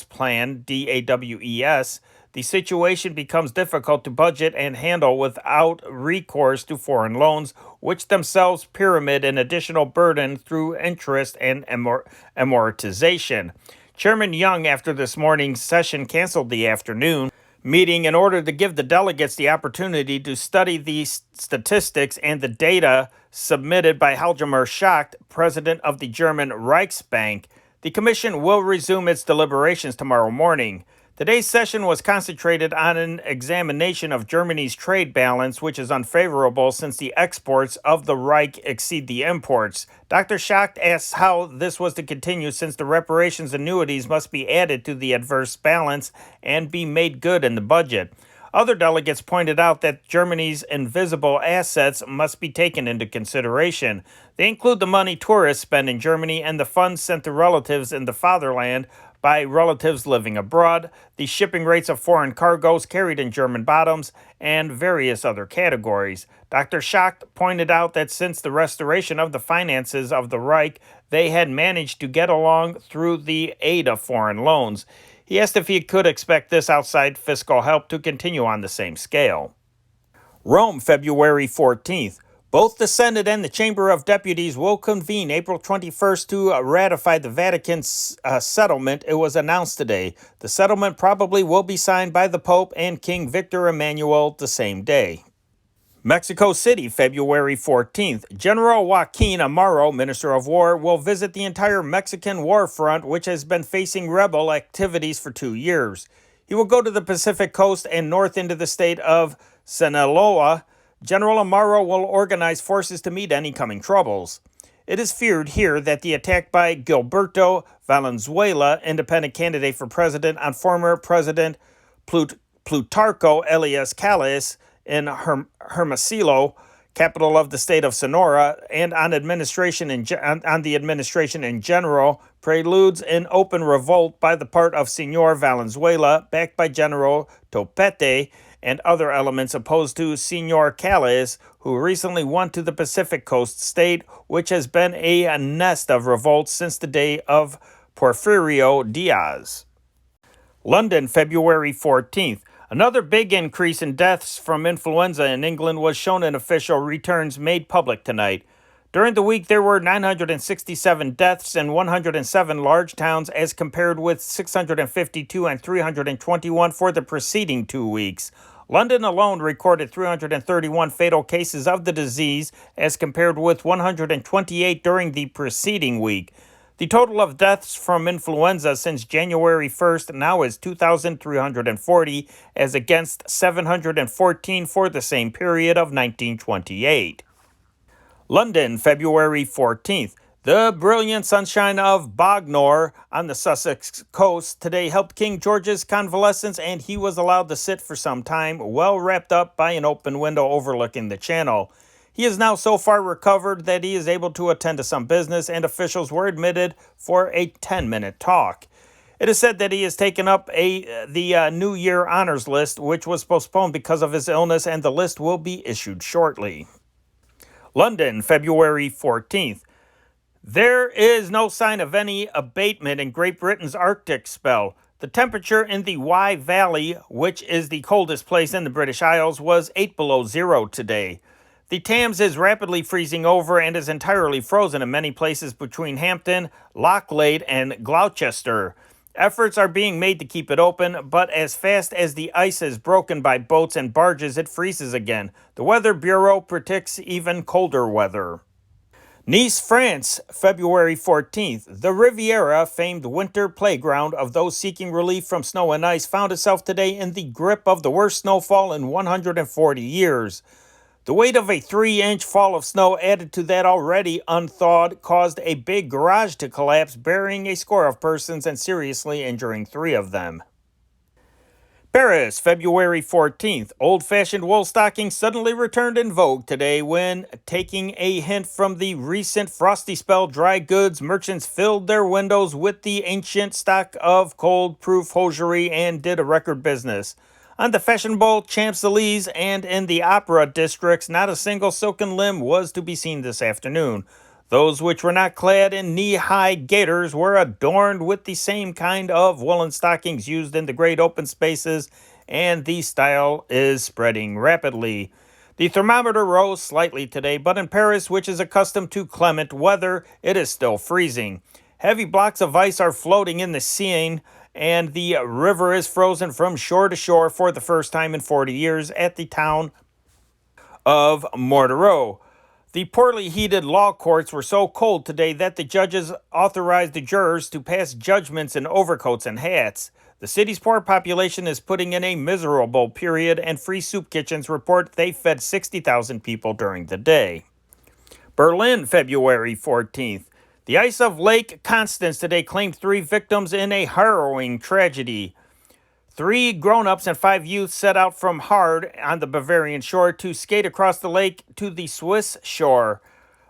[SPEAKER 1] Plan, DAWES, the situation becomes difficult to budget and handle without recourse to foreign loans, which themselves pyramid an additional burden through interest and amortization. Chairman Young, after this morning's session, canceled the afternoon meeting in order to give the delegates the opportunity to study the statistics and the data submitted by Haldjamar Schacht, president of the German Reichsbank. The commission will resume its deliberations tomorrow morning. Today's session was concentrated on an examination of Germany's trade balance, which is unfavorable since the exports of the Reich exceed the imports. Dr. Schacht asks how this was to continue since the reparations annuities must be added to the adverse balance and be made good in the budget. Other delegates pointed out that Germany's invisible assets must be taken into consideration. They include the money tourists spend in Germany and the funds sent to relatives in the fatherland by relatives living abroad, the shipping rates of foreign cargoes carried in German bottoms, and various other categories. Dr. Schacht pointed out that since the restoration of the finances of the Reich, they had managed to get along through the aid of foreign loans. He asked if he could expect this outside fiscal help to continue on the same scale. Rome, February 14th. Both the Senate and the Chamber of Deputies will convene April 21st to ratify the Vatican's settlement. It was announced today. The settlement probably will be signed by the Pope and King Victor Emmanuel the same day. Mexico City, February 14th. General Joaquin Amaro, Minister of War, will visit the entire Mexican war front, which has been facing rebel activities for 2 years. He will go to the Pacific coast and north into the state of Sinaloa. General Amaro will organize forces to meet any coming troubles. It is feared here that the attack by Gilberto Valenzuela, independent candidate for president, on former President Plutarco Elias Calles in Hermosillo, capital of the state of Sonora, and on the administration in general, preludes an open revolt by the part of Senor Valenzuela, backed by General Topete, and other elements opposed to Senor Calles, who recently won to the Pacific Coast state, which has been a nest of revolts since the day of Porfirio Diaz. London, February 14th. Another big increase in deaths from influenza in England was shown in official returns made public tonight. During the week, there were 967 deaths in 107 large towns as compared with 652 and 321 for the preceding 2 weeks. London alone recorded 331 fatal cases of the disease as compared with 128 during the preceding week. The total of deaths from influenza since January 1st now is 2,340 as against 714 for the same period of 1928. London, February 14th. The brilliant sunshine of Bognor on the Sussex coast today helped King George's convalescence, and he was allowed to sit for some time, well wrapped up by an open window overlooking the channel. He is now so far recovered that he is able to attend to some business, and officials were admitted for a 10-minute talk. It is said that he has taken up the New Year honors list, which was postponed because of his illness, and the list will be issued shortly. London, February 14th. There is no sign of any abatement in Great Britain's Arctic spell. The temperature in the Wye Valley, which is the coldest place in the British Isles, was 8 below zero today. The Thames is rapidly freezing over and is entirely frozen in many places between Hampton, Loughleigh, and Gloucester. Efforts are being made to keep it open, but as fast as the ice is broken by boats and barges, it freezes again. The Weather Bureau predicts even colder weather. Nice, France, February 14th. The Riviera, famed winter playground of those seeking relief from snow and ice, found itself today in the grip of the worst snowfall in 140 years. The weight of a 3-inch fall of snow added to that already unthawed caused a big garage to collapse, burying a score of persons and seriously injuring 3 of them. Paris, February 14th. Old-fashioned wool stockings suddenly returned in vogue today when, taking a hint from the recent frosty spell, dry goods merchants filled their windows with the ancient stock of cold-proof hosiery and did a record business. On the fashionable Champs-Élysées and in the opera districts, not a single silken limb was to be seen this afternoon. Those which were not clad in knee-high gaiters were adorned with the same kind of woolen stockings used in the great open spaces, and the style is spreading rapidly. The thermometer rose slightly today, but in Paris, which is accustomed to clement weather, it is still freezing. Heavy blocks of ice are floating in the Seine, and the river is frozen from shore to shore for the first time in 40 years at the town of Mortereau. The poorly heated law courts were so cold today that the judges authorized the jurors to pass judgments in overcoats and hats. The city's poor population is putting in a miserable period, and Free Soup Kitchens report they fed 60,000 people during the day. Berlin, February 14th. The ice of Lake Constance today claimed 3 victims in a harrowing tragedy. 3 grown-ups and 5 youths set out from Hard on the Bavarian shore to skate across the lake to the Swiss shore.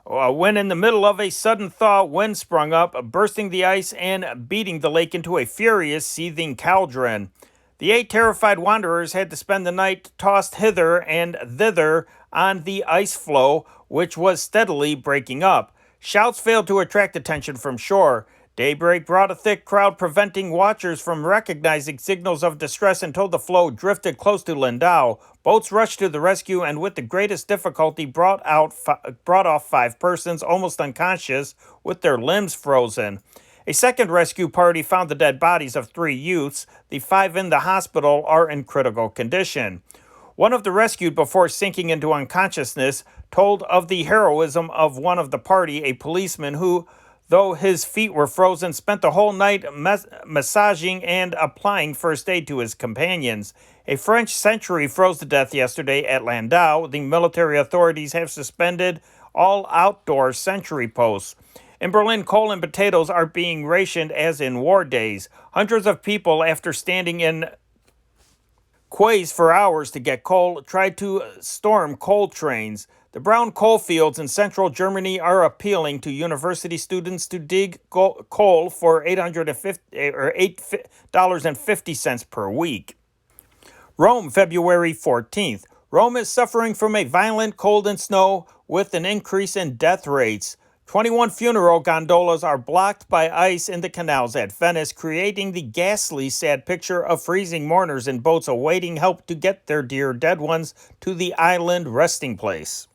[SPEAKER 1] When in the middle of a sudden thaw, wind sprung up, bursting the ice and beating the lake into a furious, seething cauldron. The 8 terrified wanderers had to spend the night tossed hither and thither on the ice floe, which was steadily breaking up. Shouts failed to attract attention from shore. Daybreak brought a thick crowd, preventing watchers from recognizing signals of distress until the floe drifted close to Lindau. Boats rushed to the rescue and with the greatest difficulty brought off 5 persons almost unconscious with their limbs frozen. A second rescue party found the dead bodies of 3 youths. The 5 in the hospital are in critical condition. One of the rescued before sinking into unconsciousness told of the heroism of one of the party, a policeman who, though his feet were frozen, spent the whole night massaging and applying first aid to his companions. A French sentry froze to death yesterday at Landau. The military authorities have suspended all outdoor sentry posts. In Berlin, coal and potatoes are being rationed as in war days. Hundreds of people, after standing in quays for hours to get coal, tried to storm coal trains. The brown coal fields in central Germany are appealing to university students to dig coal for $8.50 per week. Rome, February 14th. Rome is suffering from a violent cold and snow with an increase in death rates. 21 funeral gondolas are blocked by ice in the canals at Venice, creating the ghastly, sad picture of freezing mourners in boats awaiting help to get their dear dead ones to the island resting place.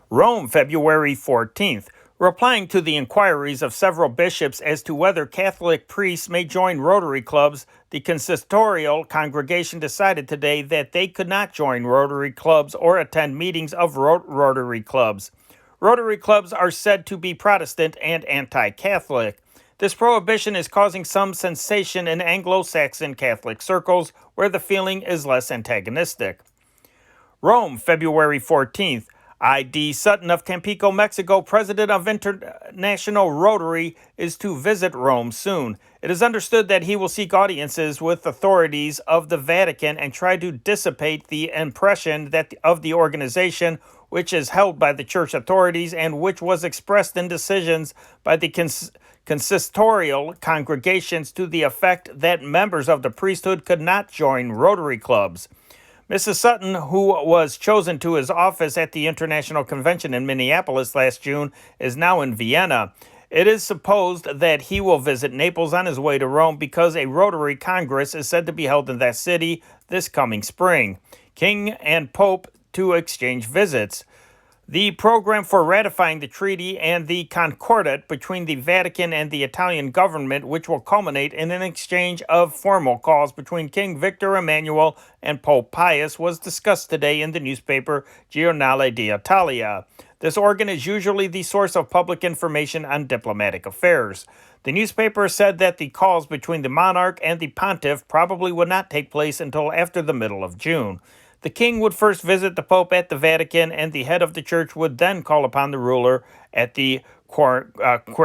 [SPEAKER 1] Rome, February 14th. Replying to the inquiries of several bishops as to whether Catholic priests may join Rotary clubs, the consistorial congregation decided today that they could not join Rotary clubs or attend meetings of Rotary clubs. Rotary clubs are said to be Protestant and anti-Catholic. This prohibition is causing some sensation in Anglo-Saxon Catholic circles, where the feeling is less antagonistic. Rome, February 14th. I.D. Sutton of Tampico, Mexico, president of International Rotary, is to visit Rome soon. It is understood that he will seek audiences with authorities of the Vatican and try to dissipate the impression that of the organization, which is held by the church authorities and which was expressed in decisions by the consistorial congregations to the effect that members of the priesthood could not join Rotary clubs. Mrs. Sutton, who was chosen to his office at the International Convention in Minneapolis last June, is now in Vienna. It is supposed that he will visit Naples on his way to Rome because a Rotary Congress is said to be held in that city this coming spring. King and Pope to exchange visits. The program for ratifying the treaty and the concordat between the Vatican and the Italian government, which will culminate in an exchange of formal calls between King Victor Emmanuel and Pope Pius, was discussed today in the newspaper Giornale d'Italia. This organ is usually the source of public information on diplomatic affairs. The newspaper said that the calls between the monarch and the pontiff probably would not take place until after the middle of June. The king would first visit the Pope at the Vatican, and the head of the church would then call upon the ruler at the Quirinal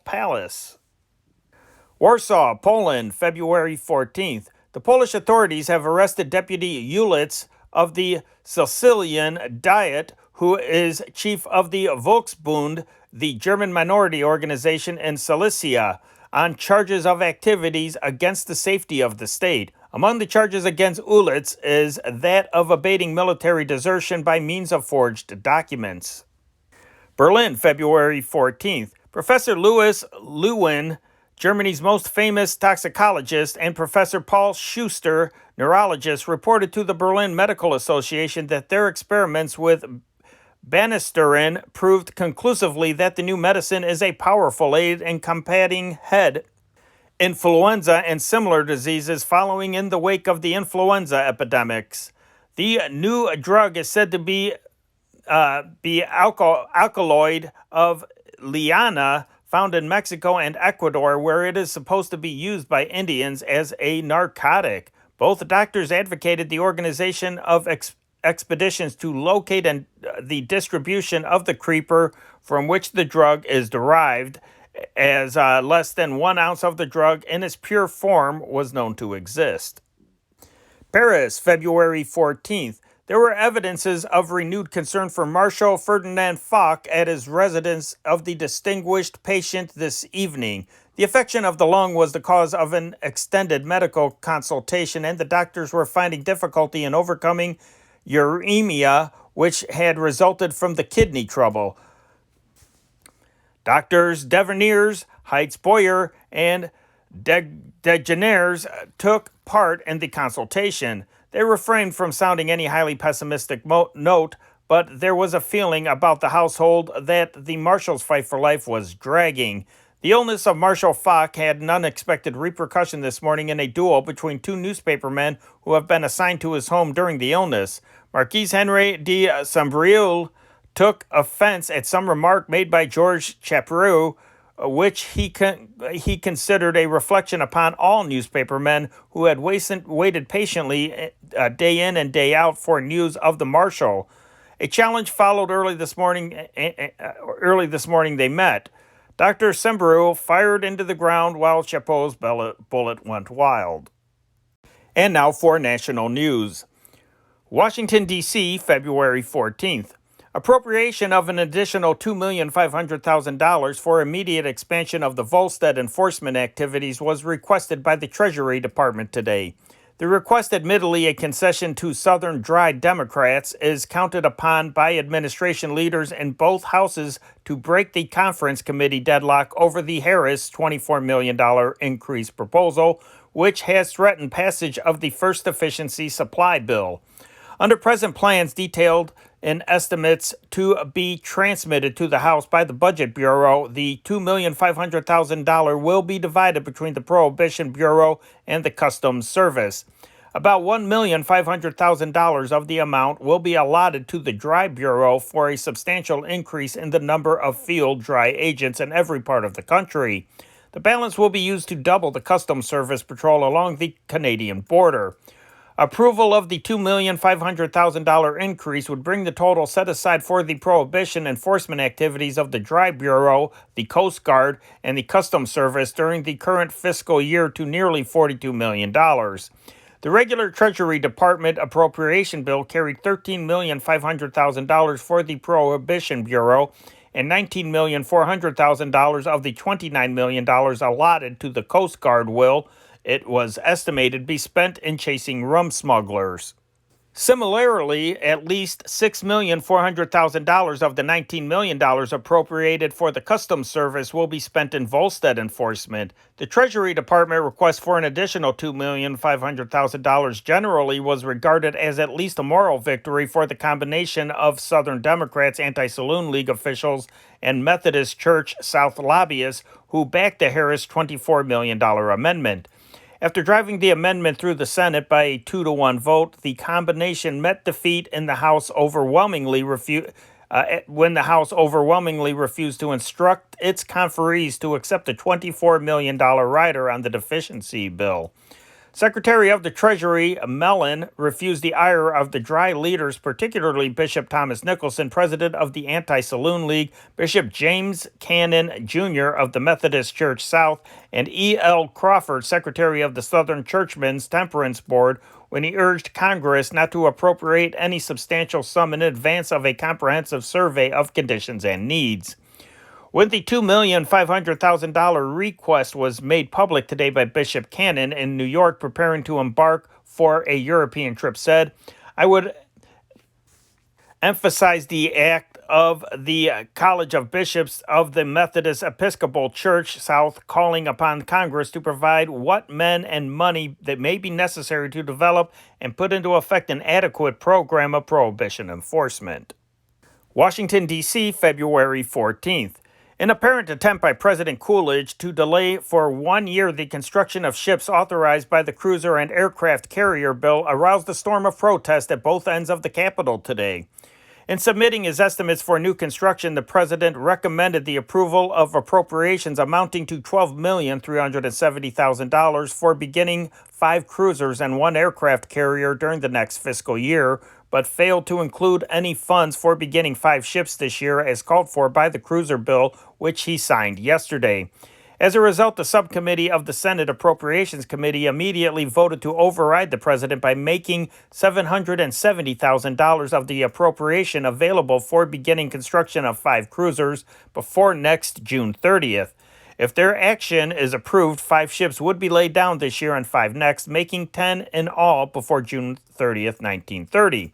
[SPEAKER 1] Palace. Warsaw, Poland, February 14th. The Polish authorities have arrested Deputy Ulitz of the Sicilian Diet, who is chief of the Volksbund, the German minority organization in Silesia, on charges of activities against the safety of the state. Among the charges against Ulitz is that of abating military desertion by means of forged documents. Berlin, February 14th. Professor Louis Lewin, Germany's most famous toxicologist, and Professor Paul Schuster, neurologist, reported to the Berlin Medical Association that their experiments with Banisterin proved conclusively that the new medicine is a powerful aid in combating head influenza and similar diseases following in the wake of the influenza epidemics. The new drug is said to be alkaloid of liana, found in Mexico and Ecuador, where it is supposed to be used by Indians as a narcotic. Both doctors advocated the organization of expeditions to locate and the distribution of the creeper from which the drug is derived, as less than 1 ounce of the drug in its pure form was known to exist. Paris, February 14th. There were evidences of renewed concern for Marshal Ferdinand Foch at his residence of the distinguished patient this evening. The affection of the lung was the cause of an extended medical consultation, and the doctors were finding difficulty in overcoming uremia, which had resulted from the kidney trouble. Doctors Deverniers, Heitz-Boyer, and Degeners took part in the consultation. They refrained from sounding any highly pessimistic note, but there was a feeling about the household that the Marshal's fight for life was dragging. The illness of Marshal Foch had an unexpected repercussion this morning in a duel between two newspapermen who have been assigned to his home during the illness. Marquis Henry de Sambriel took offense at some remark made by Georges Chaperoux, which he considered a reflection upon all newspapermen who had waited patiently day in and day out for news of the Marshal. A challenge followed early this morning. They met. Dr. Sembrou fired into the ground while Chapeau's bullet went wild. And now for national news. Washington, D.C., February 14th. Appropriation of an additional $2,500,000 for immediate expansion of the Volstead enforcement activities was requested by the Treasury Department today. The request, admittedly a concession to Southern Dry Democrats, is counted upon by administration leaders in both houses to break the conference committee deadlock over the Harris $24 million increase proposal, which has threatened passage of the first efficiency supply bill. Under present plans detailed in estimates to be transmitted to the House by the Budget Bureau, the $2,500,000 will be divided between the Prohibition Bureau and the Customs Service. About $1,500,000 of the amount will be allotted to the Dry Bureau for a substantial increase in the number of field dry agents in every part of the country. The balance will be used to double the Customs Service patrol along the Canadian border. Approval of the $2,500,000 increase would bring the total set aside for the prohibition enforcement activities of the Dry Bureau, the Coast Guard, and the Customs Service during the current fiscal year to nearly $42 million. The regular Treasury Department appropriation bill carried $13,500,000 for the Prohibition Bureau and $19,400,000 of the $29 million allotted to the Coast Guard will, it was estimated, be spent in chasing rum smugglers. Similarly, at least $6,400,000 of the $19 million appropriated for the Customs Service will be spent in Volstead enforcement. The Treasury Department request for an additional $2,500,000 generally was regarded as at least a moral victory for the combination of Southern Democrats, Anti-Saloon League officials, and Methodist Church South lobbyists who backed the Harris $24 million amendment. After driving the amendment through the Senate by a 2-1 vote, the combination met defeat in the House when the House overwhelmingly refused to instruct its conferees to accept a $24 million rider on the deficiency bill. Secretary of the Treasury Mellon refused the ire of the dry leaders, particularly Bishop Thomas Nicholson, president of the Anti-Saloon League, Bishop James Cannon Jr. of the Methodist Church South, and E.L. Crawford, secretary of the Southern Churchmen's Temperance Board, when he urged Congress not to appropriate any substantial sum in advance of a comprehensive survey of conditions and needs. When the $2,500,000 request was made public today by Bishop Cannon in New York, preparing to embark for a European trip, said, "I would emphasize the act of the College of Bishops of the Methodist Episcopal Church South calling upon Congress to provide what men and money that may be necessary to develop and put into effect an adequate program of prohibition enforcement." Washington, D.C., February 14th. An apparent attempt by President Coolidge to delay for 1 year the construction of ships authorized by the Cruiser and Aircraft Carrier Bill aroused a storm of protest at both ends of the Capitol today. In submitting his estimates for new construction, the president recommended the approval of appropriations amounting to $12,370,000 for beginning 5 cruisers and 1 aircraft carrier during the next fiscal year, but failed to include any funds for beginning 5 ships this year as called for by the cruiser bill, which he signed yesterday. As a result, the subcommittee of the Senate Appropriations Committee immediately voted to override the president by making $770,000 of the appropriation available for beginning construction of 5 cruisers before next June 30th. If their action is approved, 5 ships would be laid down this year and 5 next, making 10 in all before June 30th, 1930.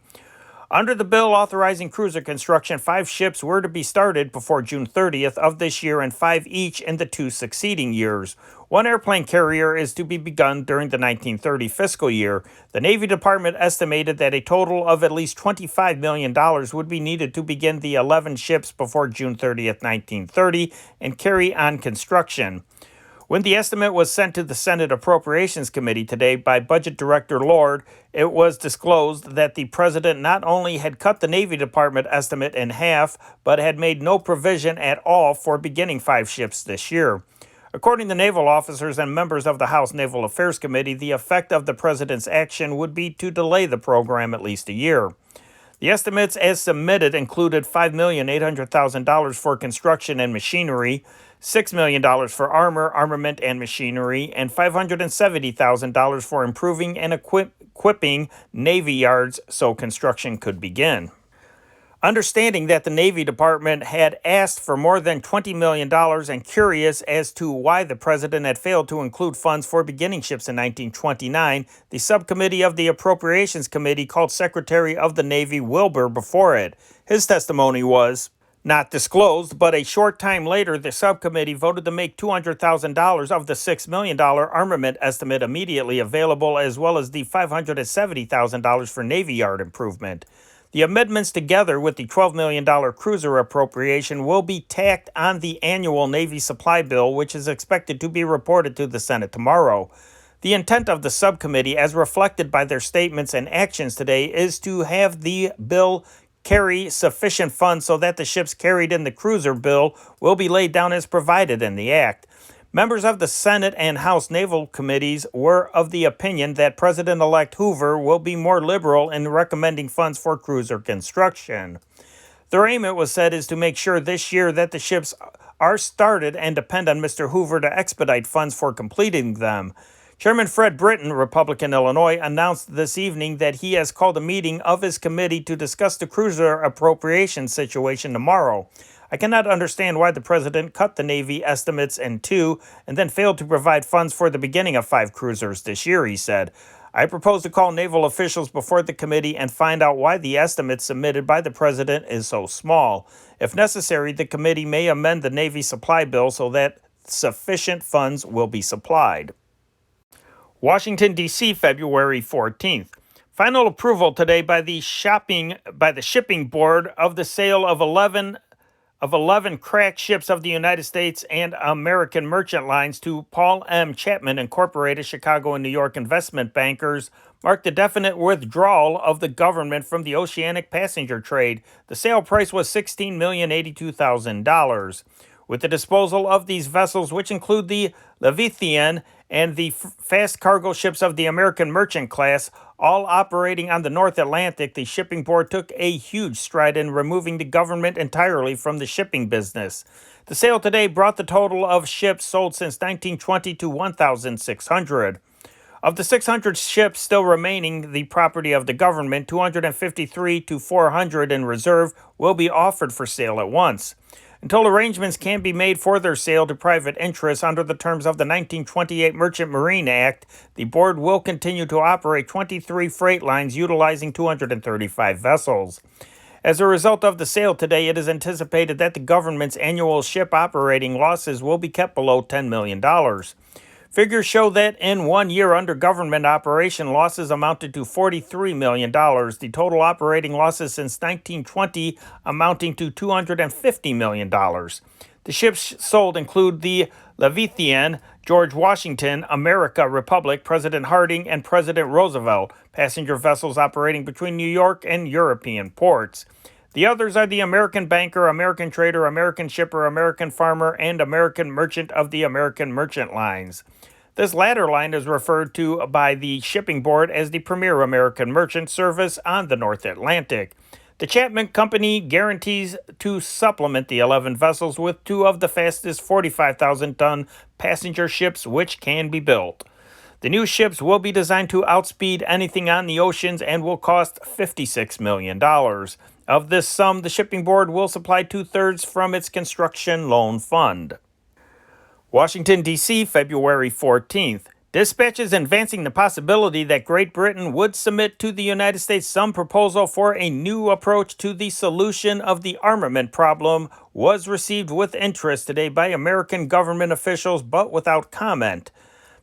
[SPEAKER 1] Under the bill authorizing cruiser construction, 5 ships were to be started before June 30th of this year and 5 each in the 2 succeeding years. 1 airplane carrier is to be begun during the 1930 fiscal year. The Navy Department estimated that a total of at least $25 million would be needed to begin the 11 ships before June 30th, 1930 and carry on construction. When the estimate was sent to the Senate Appropriations Committee today by Budget Director Lord, it was disclosed that the president not only had cut the Navy Department estimate in half, but had made no provision at all for beginning 5 ships this year. According to naval officers and members of the House Naval Affairs Committee, the effect of the president's action would be to delay the program at least a year. The estimates as submitted included $5,800,000 for construction and machinery, $6 million for armament and machinery, and $570,000 for improving and equipping Navy yards so construction could begin. Understanding that the Navy Department had asked for more than $20 million and curious as to why the president had failed to include funds for beginning ships in 1929, the subcommittee of the Appropriations Committee called Secretary of the Navy Wilbur before it. His testimony was, not disclosed, but a short time later, the subcommittee voted to make $200,000 of the $6 million armament estimate immediately available, as well as the $570,000 for Navy Yard improvement. The amendments, together with the $12 million cruiser appropriation, will be tacked on the annual Navy supply bill, which is expected to be reported to the Senate tomorrow. The intent of the subcommittee, as reflected by their statements and actions today, is to have the bill carry sufficient funds so that the ships carried in the cruiser bill will be laid down as provided in the act. Members of the Senate and House Naval Committees were of the opinion that President-elect Hoover will be more liberal in recommending funds for cruiser construction. Their aim, it was said, is to make sure this year that the ships are started and depend on Mr. Hoover to expedite funds for completing them. Chairman Fred Britton, Republican Illinois, announced this evening that he has called a meeting of his committee to discuss the cruiser appropriation situation tomorrow. I cannot understand why the president cut the Navy estimates in two and then failed to provide funds for the beginning of 5 cruisers this year, he said. I propose to call naval officials before the committee and find out why the estimate submitted by the president is so small. If necessary, the committee may amend the Navy supply bill so that sufficient funds will be supplied. Washington, D.C., February 14th. Final approval today by the shipping board of the sale of 11 crack ships of the United States and American Merchant Lines to Paul M. Chapman Incorporated, Chicago and New York investment bankers, marked a definite withdrawal of the government from the oceanic passenger trade. The sale price was $16,082,000. With the disposal of these vessels, which include the Valentine and the fast cargo ships of the American Merchant class, all operating on the North Atlantic, the shipping board took a huge stride in removing the government entirely from the shipping business. The sale today brought the total of ships sold since 1920 to 1,600. Of the 600 ships still remaining the property of the government, 253 to 400 in reserve will be offered for sale at once. Until arrangements can be made for their sale to private interests under the terms of the 1928 Merchant Marine Act, the board will continue to operate 23 freight lines utilizing 235 vessels. As a result of the sale today, it is anticipated that the government's annual ship operating losses will be kept below $10 million. Figures show that in 1 year under government operation, losses amounted to $43 million, the total operating losses since 1920 amounting to $250 million. The ships sold include the Valentine, George Washington, America, Republic, President Harding, and President Roosevelt, passenger vessels operating between New York and European ports. The others are the American Banker, American Trader, American Shipper, American Farmer, and American Merchant of the American Merchant Lines. This latter line is referred to by the shipping board as the premier American merchant service on the North Atlantic. The Chapman Company guarantees to supplement the 11 vessels with 2 of the fastest 45,000-ton passenger ships which can be built. The new ships will be designed to outspeed anything on the oceans and will cost $56 million. Of this sum, the shipping board will supply 2/3 from its construction loan fund. Washington, D.C., February 14th. Dispatches advancing the possibility that Great Britain would submit to the United States some proposal for a new approach to the solution of the armament problem was received with interest today by American government officials, but without comment.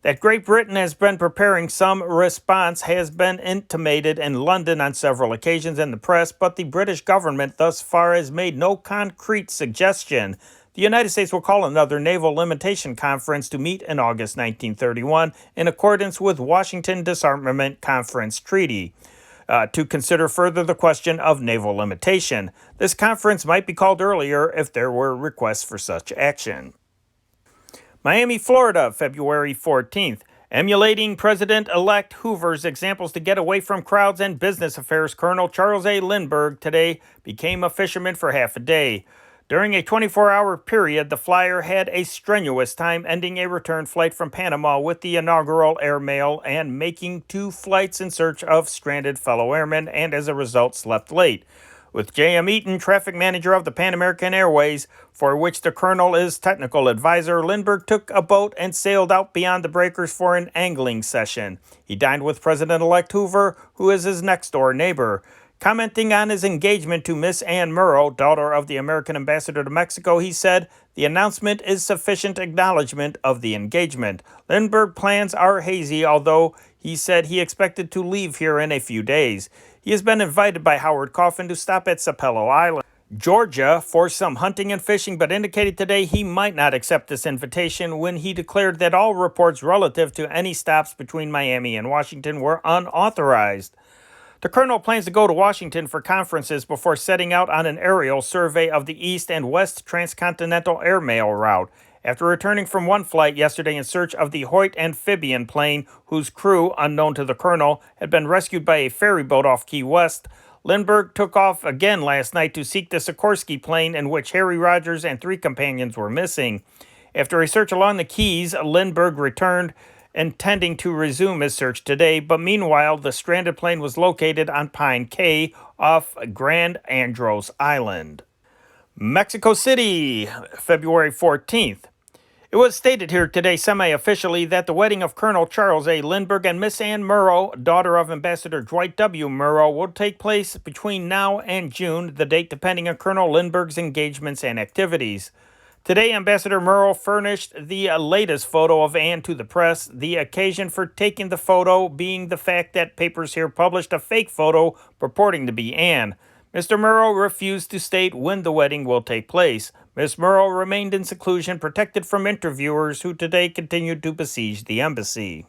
[SPEAKER 1] That Great Britain has been preparing some response has been intimated in London on several occasions in the press, but the British government thus far has made no concrete suggestion. The United States will call another naval limitation conference to meet in August 1931 in accordance with Washington Disarmament Conference Treaty to consider further the question of naval limitation. This conference might be called earlier if there were requests for such action. Miami, Florida, February 14th. Emulating President-elect Hoover's examples to get away from crowds and business affairs, Colonel Charles A. Lindbergh today became a fisherman for half a day. During a 24-hour period, the flyer had a strenuous time, ending a return flight from Panama with the inaugural airmail and making 2 flights in search of stranded fellow airmen, and as a result slept late. With J.M. Eaton, traffic manager of the Pan American Airways, for which the colonel is technical advisor, Lindbergh took a boat and sailed out beyond the breakers for an angling session. He dined with President-elect Hoover, who is his next-door neighbor. Commenting on his engagement to Miss Ann Murrow, daughter of the American ambassador to Mexico, he said, "The announcement is sufficient acknowledgement of the engagement. Lindbergh plans are hazy, although he said he expected to leave here in a few days. He has been invited by Howard Coffin to stop at Sapelo Island, Georgia, for some hunting and fishing, but indicated today he might not accept this invitation when he declared that all reports relative to any stops between Miami and Washington were unauthorized." The colonel plans to go to Washington for conferences before setting out on an aerial survey of the East and West transcontinental airmail route. After returning from one flight yesterday in search of the Hoyt amphibian plane, whose crew, unknown to the colonel, had been rescued by a ferry boat off Key West, Lindbergh took off again last night to seek the Sikorsky plane in which Harry Rogers and 3 companions were missing. After a search along the Keys, Lindbergh returned, intending to resume his search today, but meanwhile, the stranded plane was located on Pine Cay off Grand Andros Island. Mexico City, February 14th. It was stated here today semi-officially that the wedding of Colonel Charles A. Lindbergh and Miss Ann Murrow, daughter of Ambassador Dwight W. Murrow, will take place between now and June, the date depending on Colonel Lindbergh's engagements and activities. Today, Ambassador Murrow furnished the latest photo of Anne to the press, the occasion for taking the photo being the fact that papers here published a fake photo purporting to be Anne. Mr. Murrow refused to state when the wedding will take place. Miss Murrow remained in seclusion, protected from interviewers who today continued to besiege the embassy.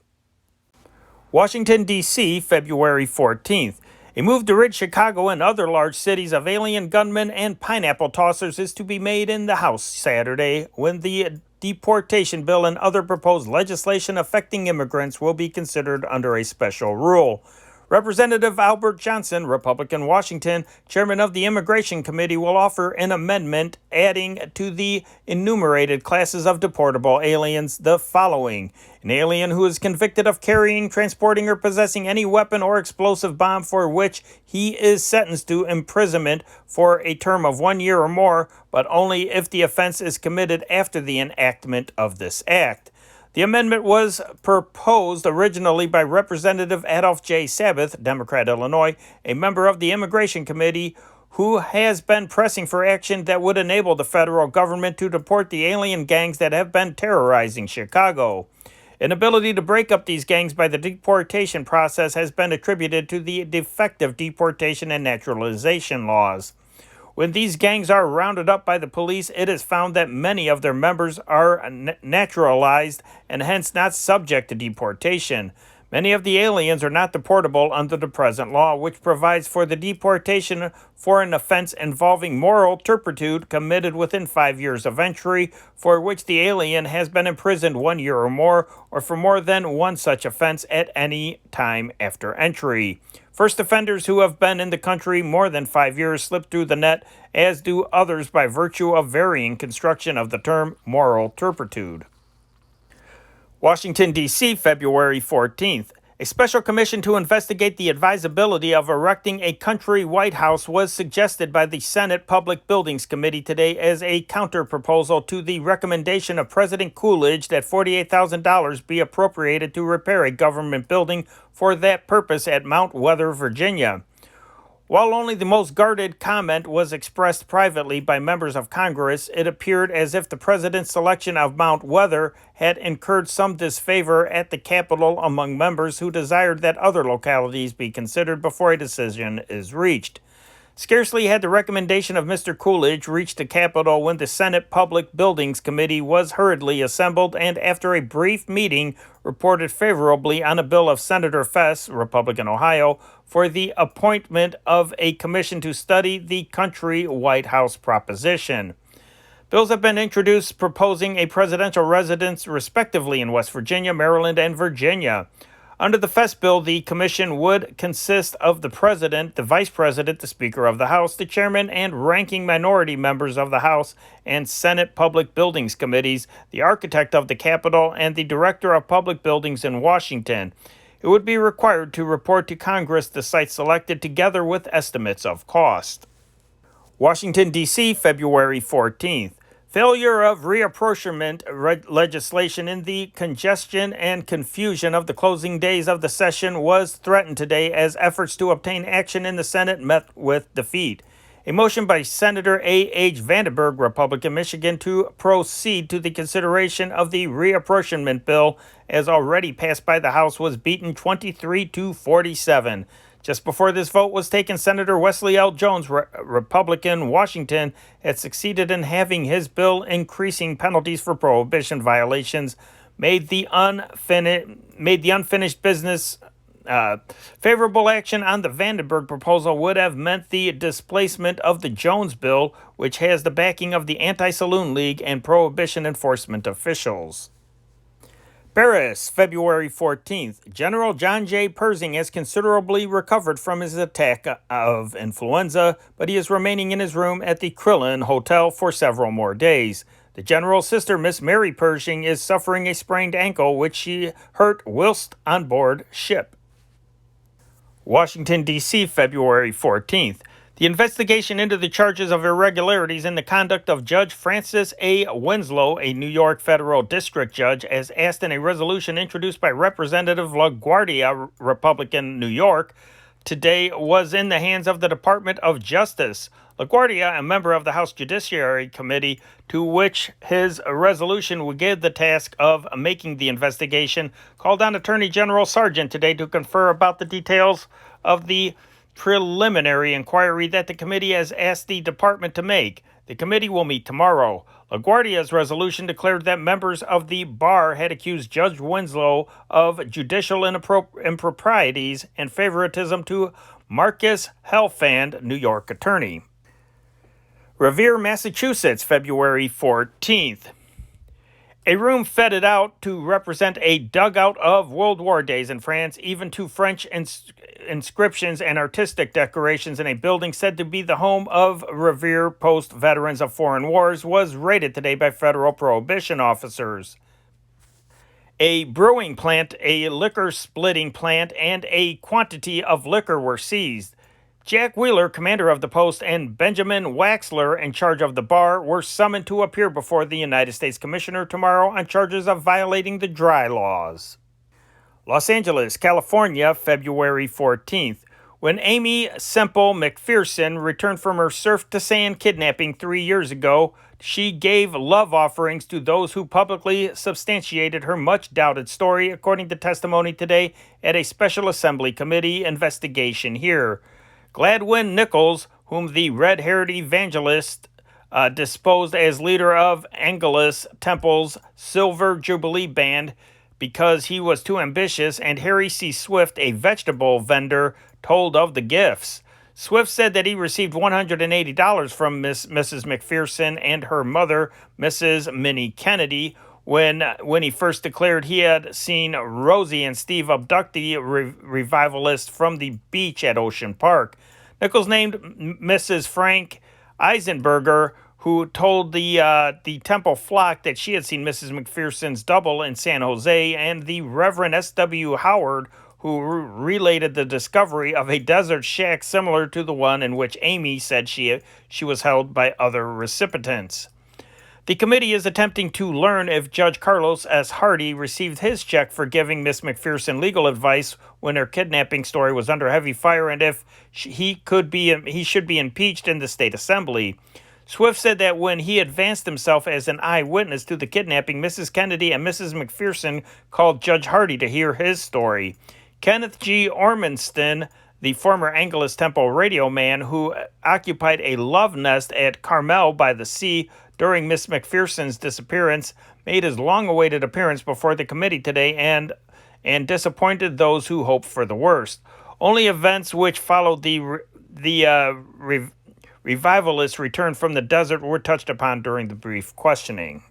[SPEAKER 1] Washington, D.C., February 14th. A move to rid Chicago and other large cities of alien gunmen and pineapple tossers is to be made in the House Saturday, when the deportation bill and other proposed legislation affecting immigrants will be considered under a special rule. Representative Albert Johnson, Republican Washington, chairman of the Immigration Committee, will offer an amendment adding to the enumerated classes of deportable aliens the following: an alien who is convicted of carrying, transporting, or possessing any weapon or explosive bomb for which he is sentenced to imprisonment for a term of 1 year or more, but only if the offense is committed after the enactment of this act. The amendment was proposed originally by Representative Adolph J. Sabath, Democrat, Illinois, a member of the Immigration Committee, who has been pressing for action that would enable the federal government to deport the alien gangs that have been terrorizing Chicago. An ability to break up these gangs by the deportation process has been attributed to the defective deportation and naturalization laws. When these gangs are rounded up by the police, it is found that many of their members are naturalized and hence not subject to deportation. Many of the aliens are not deportable under the present law, which provides for the deportation for an offense involving moral turpitude committed within 5 years of entry, for which the alien has been imprisoned 1 year or more, or for more than one such offense at any time after entry. First offenders who have been in the country more than 5 years slip through the net, as do others by virtue of varying construction of the term moral turpitude. Washington, D.C., February 14th. A special commission to investigate the advisability of erecting a country White House was suggested by the Senate Public Buildings Committee today as a counterproposal to the recommendation of President Coolidge that $48,000 be appropriated to repair a government building for that purpose at Mount Weather, Virginia. While only the most guarded comment was expressed privately by members of Congress, it appeared as if the president's selection of Mount Weather had incurred some disfavor at the Capitol among members who desired that other localities be considered before a decision is reached. Scarcely had the recommendation of Mr. Coolidge reached the Capitol when the Senate Public Buildings Committee was hurriedly assembled and, after a brief meeting, reported favorably on a bill of Senator Fess, Republican Ohio, for the appointment of a commission to study the country White House proposition. Bills have been introduced proposing a presidential residence respectively in West Virginia, Maryland, and Virginia. Under the Fess bill, the commission would consist of the president, the vice president, the Speaker of the House, the chairman and ranking minority members of the House and Senate Public Buildings Committees, the architect of the Capitol, and the director of public buildings in Washington. It would be required to report to Congress the site selected together with estimates of cost. Washington, D.C., February 14th. Failure of reapportionment legislation in the congestion and confusion of the closing days of the session was threatened today as efforts to obtain action in the Senate met with defeat. A motion by Senator A.H. Vandenberg, Republican, Michigan, to proceed to the consideration of the reapportionment bill as already passed by the House was beaten 23-47. Just before this vote was taken, Senator Wesley L. Jones, Republican, Washington, had succeeded in having his bill increasing penalties for prohibition violations made the unfinished business. Favorable action on the Vandenberg proposal would have meant the displacement of the Jones bill, which has the backing of the Anti-Saloon League and prohibition enforcement officials. Paris, February 14th. General John J. Pershing has considerably recovered from his attack of influenza, but he is remaining in his room at the Krillin Hotel for several more days. The general's sister, Miss Mary Pershing, is suffering a sprained ankle, which she hurt whilst on board ship. Washington, D.C., February 14th. The investigation into the charges of irregularities in the conduct of Judge Francis A. Winslow, a New York federal district judge, as asked in a resolution introduced by Representative LaGuardia, Republican, New York, today was in the hands of the Department of Justice. LaGuardia, a member of the House Judiciary Committee, to which his resolution would give the task of making the investigation, called on Attorney General Sargent today to confer about the details of the preliminary inquiry that the committee has asked the department to make. The committee will meet tomorrow. LaGuardia's resolution declared that members of the bar had accused Judge Winslow of judicial improprieties and favoritism to Marcus Helfand, New York attorney. Revere, Massachusetts, February 14th. A room fitted out to represent a dugout of World War days in France, even to French inscriptions and artistic decorations in a building said to be the home of Revere Post veterans of foreign wars, was raided today by federal prohibition officers. A brewing plant, a liquor splitting plant, and a quantity of liquor were seized. Jack Wheeler, commander of the post, and Benjamin Waxler, in charge of the bar, were summoned to appear before the United States Commissioner tomorrow on charges of violating the dry laws. Los Angeles, California, February 14th. When Amy Semple McPherson returned from her surf to sand kidnapping 3 years ago, she gave love offerings to those who publicly substantiated her much-doubted story, according to testimony today at a Special Assembly Committee investigation here. Gladwin Nichols, whom the red-haired evangelist disposed as leader of Angelus Temple's Silver Jubilee Band because he was too ambitious, and Harry C. Swift, a vegetable vendor, told of the gifts. Swift said that he received $180 from Mrs. McPherson and her mother, Mrs. Minnie Kennedy, when he first declared he had seen Rosie and Steve abduct the revivalist from the beach at Ocean Park. Nichols named Mrs. Frank Eisenberger, who told the Temple flock that she had seen Mrs. McPherson's double in San Jose, and the Reverend S.W. Howard, who related the discovery of a desert shack similar to the one in which Amy said she was held by other recipients. The committee is attempting to learn if Judge Carlos S. Hardy received his check for giving Miss McPherson legal advice when her kidnapping story was under heavy fire, and if he should be impeached in the state assembly. Swift said that when he advanced himself as an eyewitness to the kidnapping, Mrs. Kennedy and Mrs. McPherson called Judge Hardy to hear his story. Kenneth G. Ormanston, the former Angelus Temple radio man who occupied a love nest at Carmel by the Sea during Miss McPherson's disappearance, made his long-awaited appearance before the committee today and disappointed those who hoped for the worst. Only events which followed the revivalist's return from the desert were touched upon during the brief questioning.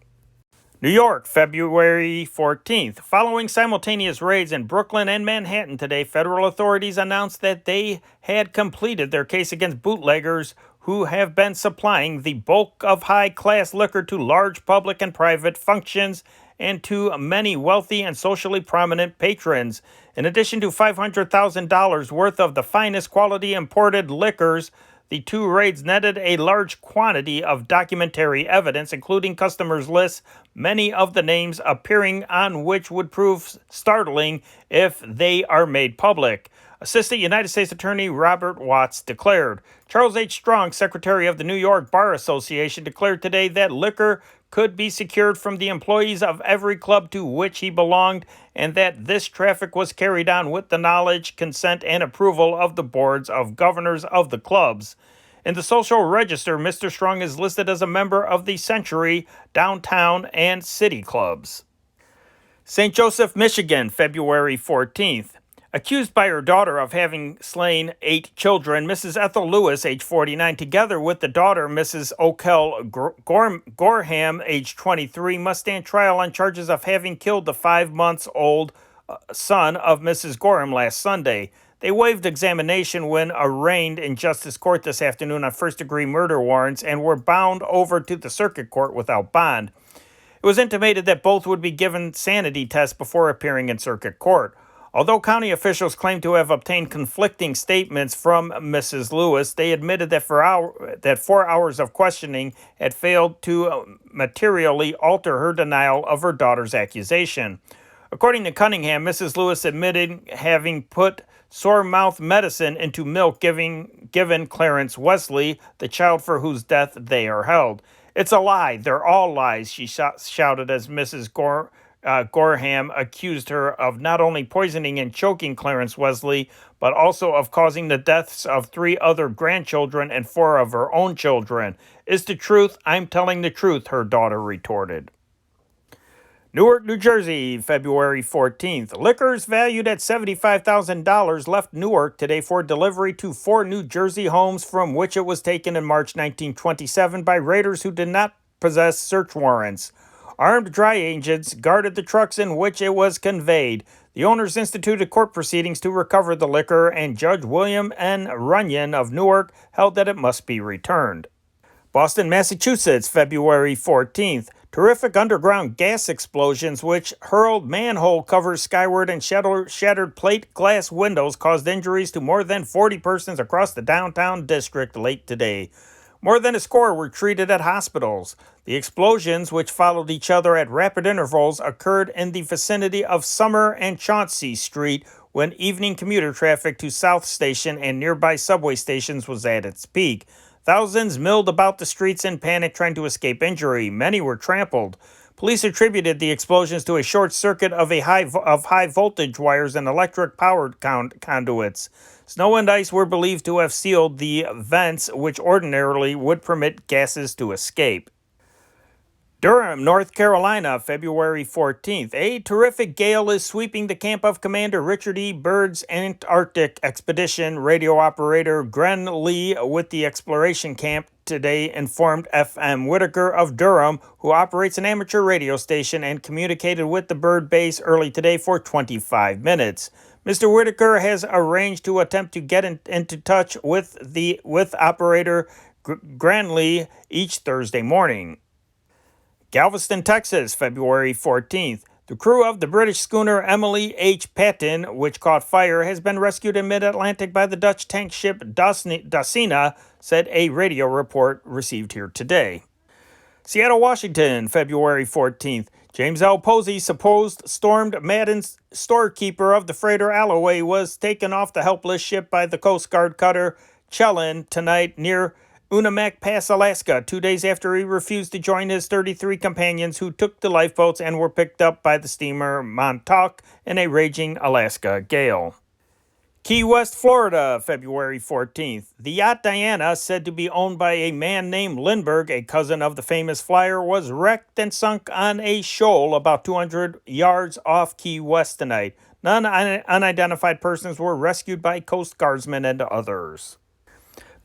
[SPEAKER 1] New York, February 14th. Following simultaneous raids in Brooklyn and Manhattan today, federal authorities announced that they had completed their case against bootleggers who have been supplying the bulk of high-class liquor to large public and private functions and to many wealthy and socially prominent patrons. In addition to $500,000 worth of the finest quality imported liquors, The two raids netted a large quantity of documentary evidence, including customers' lists, many of the names appearing on which would prove startling if they are made public. Assistant United States Attorney Robert Watts declared. Charles H. Strong, Secretary of the New York Bar Association, declared today that liquor could be secured from the employees of every club to which he belonged, and that this traffic was carried on with the knowledge, consent, and approval of the boards of governors of the clubs. In the Social Register, Mr. Strong is listed as a member of the Century, Downtown, and City clubs. St. Joseph, Michigan, February 14th. Accused by her daughter of having slain 8 children, Mrs. Ethel Lewis, age 49, together with the daughter, Mrs. Okel Gorham, age 23, must stand trial on charges of having killed the 5-month-old son of Mrs. Gorham last Sunday. They waived examination when arraigned in Justice Court this afternoon on first-degree murder warrants and were bound over to the circuit court without bond. It was intimated that both would be given sanity tests before appearing in circuit court. Although county officials claim to have obtained conflicting statements from Mrs. Lewis, they admitted that 4 hours of questioning had failed to materially alter her denial of her daughter's accusation. According to Cunningham, Mrs. Lewis admitted having put sore mouth medicine into milk given Clarence Wesley, the child for whose death they are held. "It's a lie. They're all lies," she shouted as Mrs. Gorham accused her of not only poisoning and choking Clarence Wesley, but also of causing the deaths of 3 other grandchildren and 4 of her own children. "Is the truth? I'm telling the truth," her daughter retorted. Newark, New Jersey, February 14th. Liquors valued at $75,000 left Newark today for delivery to 4 New Jersey homes from which it was taken in March 1927 by raiders who did not possess search warrants. Armed dry agents guarded the trucks in which it was conveyed. The owners instituted court proceedings to recover the liquor, and Judge William N. Runyon of Newark held that it must be returned. Boston, Massachusetts, February 14th. Terrific underground gas explosions which hurled manhole covers skyward and shattered plate glass windows caused injuries to more than 40 persons across the downtown district late today. More than a score were treated at hospitals. The explosions, which followed each other at rapid intervals, occurred in the vicinity of Summer and Chauncey Street when evening commuter traffic to South Station and nearby subway stations was at its peak. Thousands milled about the streets in panic trying to escape injury. Many were trampled. Police attributed the explosions to a short circuit of high voltage wires and electric powered conduits. Snow and ice were believed to have sealed the vents, which ordinarily would permit gases to escape. Durham, North Carolina, February 14th. A terrific gale is sweeping the camp of Commander Richard E. Byrd's Antarctic expedition. Radio operator Gren Lee with the exploration camp today informed F.M. Whitaker of Durham, who operates an amateur radio station, and communicated with the Byrd base early today for 25 minutes. Mr. Whitaker has arranged to attempt to get into touch with operator Granley each Thursday morning. Galveston, Texas, February 14th. The crew of the British schooner Emily H. Patton, which caught fire, has been rescued in mid-Atlantic by the Dutch tank ship Dacina, said a radio report received here today. Seattle, Washington, February 14th. James L. Posey, supposed stormed Madden's storekeeper of the freighter Alloway, was taken off the helpless ship by the Coast Guard cutter Chellan tonight near Unamak Pass, Alaska, 2 days after he refused to join his 33 companions who took the lifeboats and were picked up by the steamer Montauk in a raging Alaska gale. Key West, Florida, February 14th. The yacht Diana, said to be owned by a man named Lindbergh, a cousin of the famous flyer, was wrecked and sunk on a shoal about 200 yards off Key West tonight. None unidentified persons were rescued by Coast Guardsmen and others.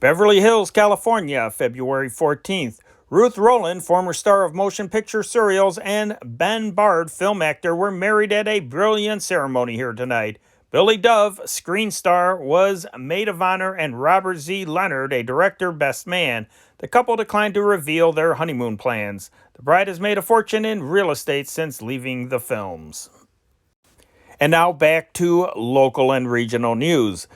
[SPEAKER 1] Beverly Hills, California, February 14th. Ruth Rowland, former star of motion picture serials, and Ben Bard, film actor, were married at a brilliant ceremony here tonight. Billy Dove, screen star, was maid of honor, and Robert Z. Leonard, a director, best man. The couple declined to reveal their honeymoon plans. The bride has made a fortune in real estate since leaving the films. And now back to local and regional news.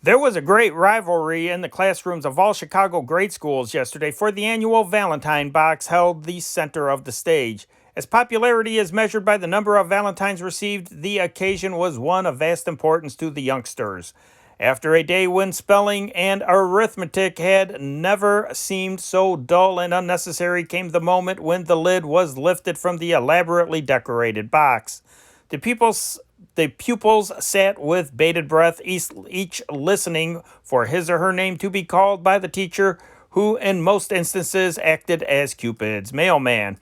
[SPEAKER 1] There was a great rivalry in the classrooms of all Chicago grade schools yesterday for the annual Valentine box held the center of the stage. As popularity is measured by the number of Valentines received, the occasion was one of vast importance to the youngsters. After a day when spelling and arithmetic had never seemed so dull and unnecessary, came the moment when the lid was lifted from the elaborately decorated box. The pupils sat with bated breath, each listening for his or her name to be called by the teacher, who in most instances acted as Cupid's mailman.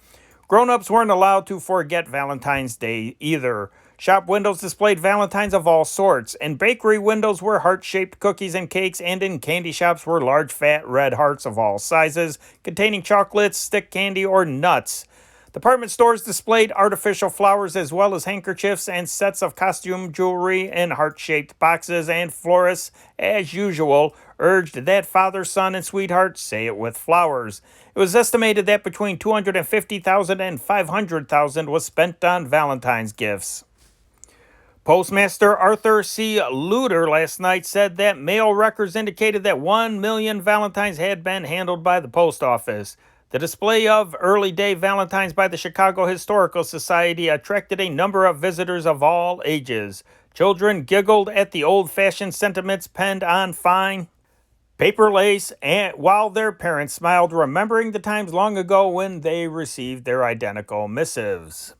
[SPEAKER 1] Grown-ups weren't allowed to forget Valentine's Day either. Shop windows displayed Valentines of all sorts. In bakery windows were heart-shaped cookies and cakes, and in candy shops were large fat red hearts of all sizes, containing chocolates, stick candy, or nuts. Department stores displayed artificial flowers as well as handkerchiefs and sets of costume jewelry in heart-shaped boxes, and florists, as usual, urged that father, son, and sweetheart say it with flowers. It was estimated that between $250,000 and $500,000 was spent on Valentine's gifts. Postmaster Arthur C. Luter last night said that mail records indicated that 1 million Valentines had been handled by the post office. The display of early-day Valentines by the Chicago Historical Society attracted a number of visitors of all ages. Children giggled at the old-fashioned sentiments penned on fine paper lace, and while their parents smiled, remembering the times long ago when they received their identical missives.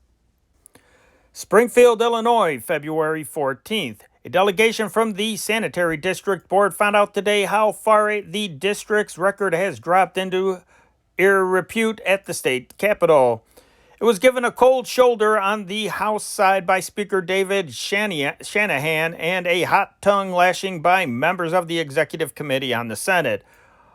[SPEAKER 1] Springfield, Illinois, February 14th. A delegation from the Sanitary District Board found out today how far the district's record has dropped into repute at the state capitol. It was given a cold shoulder on the House side by Speaker David Shanahan and a hot tongue lashing by members of the Executive Committee on the Senate.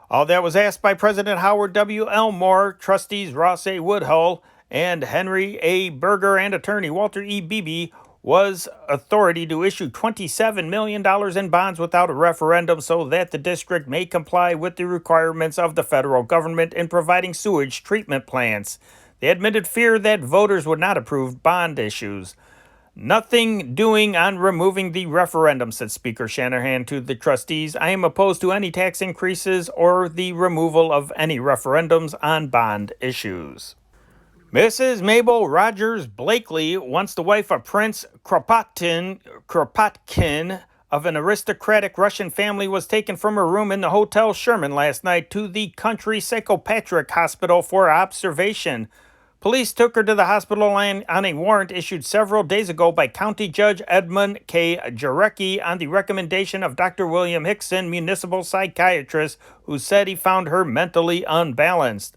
[SPEAKER 1] All that was asked by President Howard W. Elmore, trustees Ross A. Woodhull, and Henry A. Berger, and attorney Walter E. Beebe was authority to issue $27 million in bonds without a referendum so that the district may comply with the requirements of the federal government in providing sewage treatment plants. They admitted fear that voters would not approve bond issues. Nothing doing on removing the referendum, said Speaker Shanahan to the trustees. I am opposed to any tax increases or the removal of any referendums on bond issues. Mrs. Mabel Rogers Blakely, once the wife of Prince Kropotkin of an aristocratic Russian family, was taken from her room in the Hotel Sherman last night to the Country Psychiatric Hospital for observation. Police took her to the hospital on a warrant issued several days ago by County Judge Edmund K. Jarecki on the recommendation of Dr. William Hickson, municipal psychiatrist, who said he found her mentally unbalanced.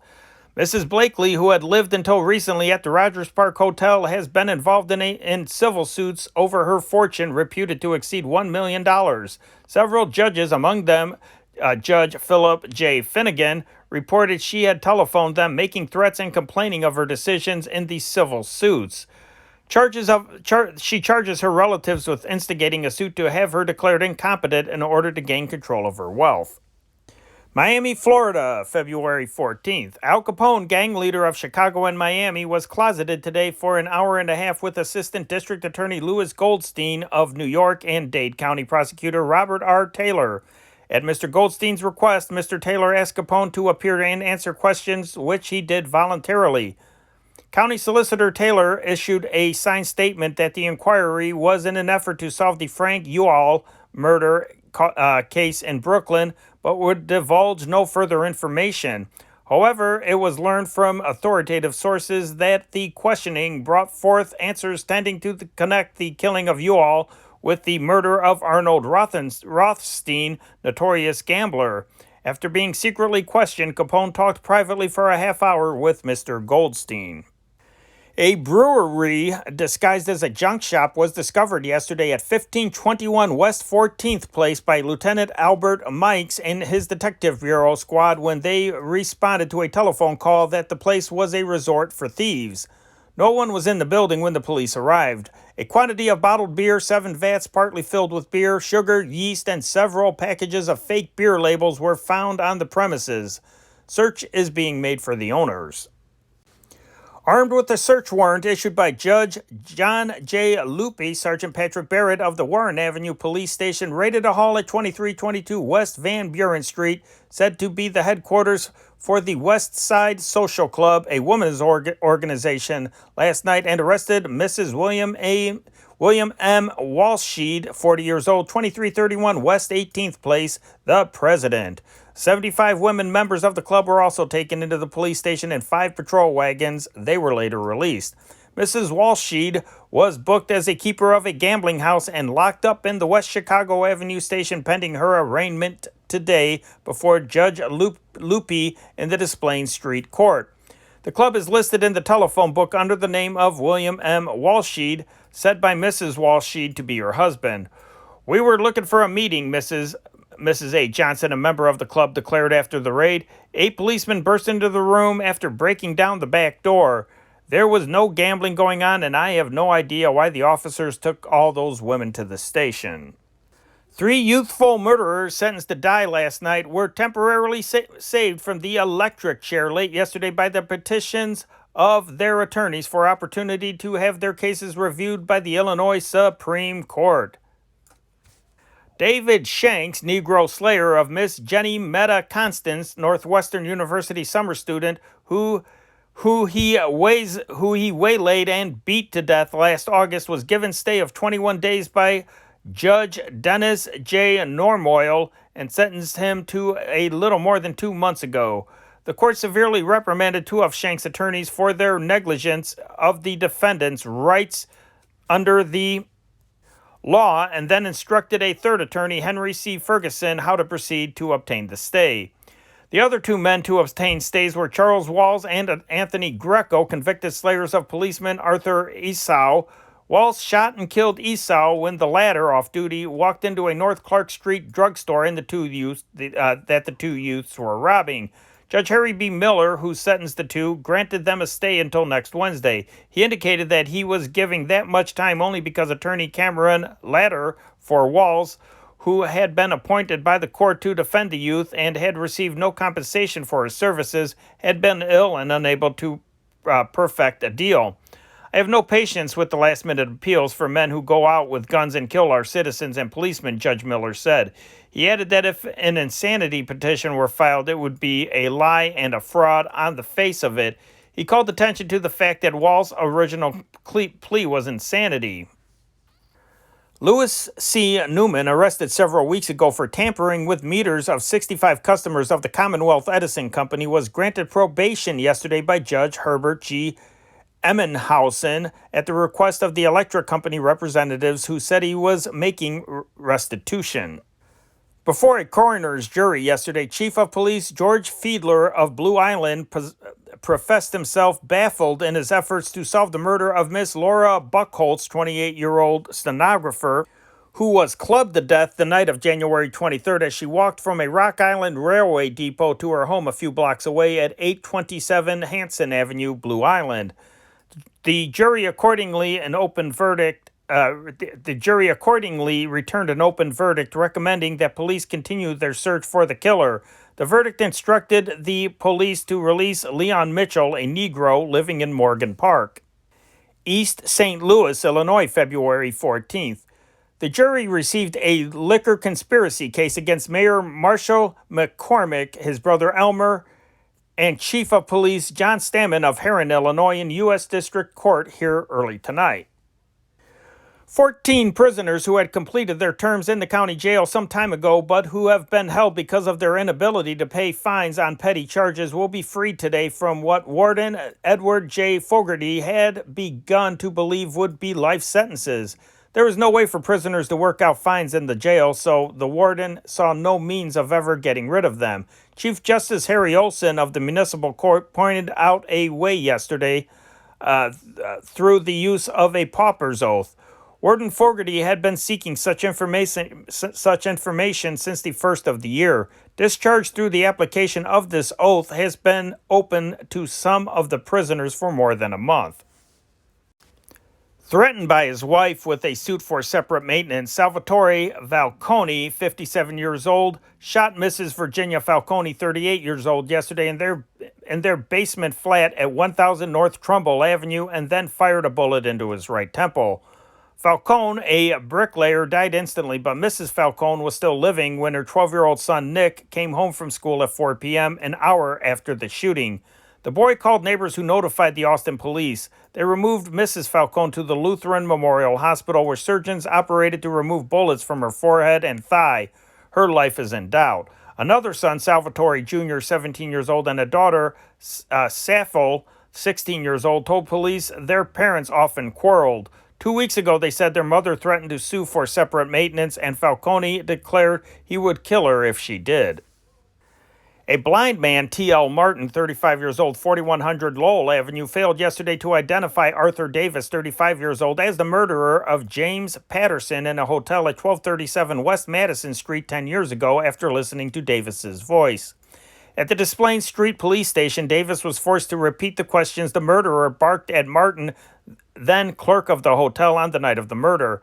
[SPEAKER 1] Mrs. Blakely, who had lived until recently at the Rogers Park Hotel, has been involved in civil suits over her fortune reputed to exceed $1 million. Several judges, among them Judge Philip J. Finnegan, reported she had telephoned them, making threats and complaining of her decisions in the civil suits. She charges her relatives with instigating a suit to have her declared incompetent in order to gain control of her wealth. Miami, Florida, February 14th. Al Capone, gang leader of Chicago and Miami, was closeted today for an hour and a half with Assistant District Attorney Louis Goldstein of New York and Dade County Prosecutor Robert R. Taylor. At Mr. Goldstein's request, Mr. Taylor asked Capone to appear and answer questions, which he did voluntarily. County Solicitor Taylor issued a signed statement that the inquiry was in an effort to solve the Frank Ewall murder case in Brooklyn, but would divulge no further information. However, it was learned from authoritative sources that the questioning brought forth answers tending to connect the killing of Ewall with the murder of Arnold Rothstein, notorious gambler. After being secretly questioned, Capone talked privately for a half hour with Mr. Goldstein. A brewery disguised as a junk shop was discovered yesterday at 1521 West 14th Place by Lieutenant Albert Mikes and his Detective Bureau squad when they responded to a telephone call that the place was a resort for thieves. No one was in the building when the police arrived. A quantity of bottled beer, 7 vats partly filled with beer, sugar, yeast, and several packages of fake beer labels were found on the premises. Search is being made for the owners. Armed with a search warrant issued by Judge John J. Lupe, Sergeant Patrick Barrett of the Warren Avenue Police Station raided a hall at 2322 West Van Buren Street, said to be the headquarters for the West Side Social Club, a women's organization, last night, and arrested Mrs. William M. Walsheed, 40 years old, 2331 West 18th Place, the president. 75 women members of the club were also taken into the police station in 5 patrol wagons. They were later released. Mrs. Walsheed was booked as a keeper of a gambling house and locked up in the West Chicago Avenue station pending her arraignment today before Judge Lupe in the Des Plaines Street Court. The club is listed in the telephone book under the name of William M. Walsheed, said by Mrs. Walsheed to be her husband. "We were looking for a meeting," Mrs. A. Johnson, a member of the club, declared after the raid. 8 policemen burst into the room after breaking down the back door. "There was no gambling going on, and I have no idea why the officers took all those women to the station." 3 youthful murderers sentenced to die last night were temporarily saved from the electric chair late yesterday by the petitions of their attorneys for opportunity to have their cases reviewed by the Illinois Supreme Court. David Shanks, Negro slayer of Miss Jenny Meta Constance, Northwestern University summer student, who he waylaid and beat to death last August, was given stay of 21 days by Judge Dennis J. Normoyle and sentenced him to a little more than 2 months ago. The court severely reprimanded 2 of Shanks' attorneys for their negligence of the defendant's rights under the law and then instructed a 3rd attorney, Henry C. Ferguson, how to proceed to obtain the stay. The other 2 men to obtain stays were Charles Walls and Anthony Greco, convicted slayers of policeman Arthur Esau. Walls shot and killed Esau when the latter, off duty, walked into a North Clark Street drugstore in the two youths were robbing. Judge Harry B. Miller, who sentenced the 2, granted them a stay until next Wednesday. He indicated that he was giving that much time only because attorney Cameron Latter for Walls, who had been appointed by the court to defend the youth and had received no compensation for his services, had been ill and unable to perfect a deal. "I have no patience with the last-minute appeals for men who go out with guns and kill our citizens and policemen," Judge Miller said. He added that if an insanity petition were filed, it would be a lie and a fraud on the face of it. He called attention to the fact that Wall's original plea was insanity. Louis C. Newman, arrested several weeks ago for tampering with meters of 65 customers of the Commonwealth Edison Company, was granted probation yesterday by Judge Herbert G. Emmenhausen at the request of the electric company representatives who said he was making restitution. Before a coroner's jury yesterday, Chief of Police George Fiedler of Blue Island professed himself baffled in his efforts to solve the murder of Miss Laura Buckholtz, 28-year-old stenographer, who was clubbed to death the night of January 23rd as she walked from a Rock Island Railway depot to her home a few blocks away at 827 Hanson Avenue, Blue Island. The jury accordingly returned an open verdict recommending that police continue their search for the killer. The verdict instructed the police to release Leon Mitchell, a Negro living in Morgan Park, East St. Louis, Illinois, February 14th. The jury received a liquor conspiracy case against Mayor Marshall McCormick, his brother Elmer, and Chief of Police John Stammen of Herrin, Illinois, in U.S. District Court here early tonight. 14 prisoners who had completed their terms in the county jail some time ago but who have been held because of their inability to pay fines on petty charges will be freed today from what Warden Edward J. Fogarty had begun to believe would be life sentences. There was no way for prisoners to work out fines in the jail, so the warden saw no means of ever getting rid of them. Chief Justice Harry Olson of the Municipal Court pointed out a way yesterday through the use of a pauper's oath. Warden Fogarty had been seeking such information since the first of the year. Discharge through the application of this oath has been open to some of the prisoners for more than a month. Threatened by his wife with a suit for separate maintenance, Salvatore Falcone, 57 years old, shot Mrs. Virginia Falcone, 38 years old, yesterday in their basement flat at 1000 North Trumbull Avenue and then fired a bullet into his right temple. Falcone, a bricklayer, died instantly, but Mrs. Falcone was still living when her 12-year-old son, Nick, came home from school at 4 p.m., an hour after the shooting. The boy called neighbors who notified the Austin police. They removed Mrs. Falcone to the Lutheran Memorial Hospital, where surgeons operated to remove bullets from her forehead and thigh. Her life is in doubt. Another son, Salvatore Jr., 17 years old, and a daughter, Sappho, 16 years old, told police their parents often quarreled. 2 weeks ago, they said their mother threatened to sue for separate maintenance, and Falcone declared he would kill her if she did. A blind man, T.L. Martin, 35 years old, 4100 Lowell Avenue, failed yesterday to identify Arthur Davis, 35 years old, as the murderer of James Patterson in a hotel at 1237 West Madison Street 10 years ago after listening to Davis's voice. At the Des Plaines Street Police Station, Davis was forced to repeat the questions the murderer barked at Martin, then clerk of the hotel, on the night of the murder.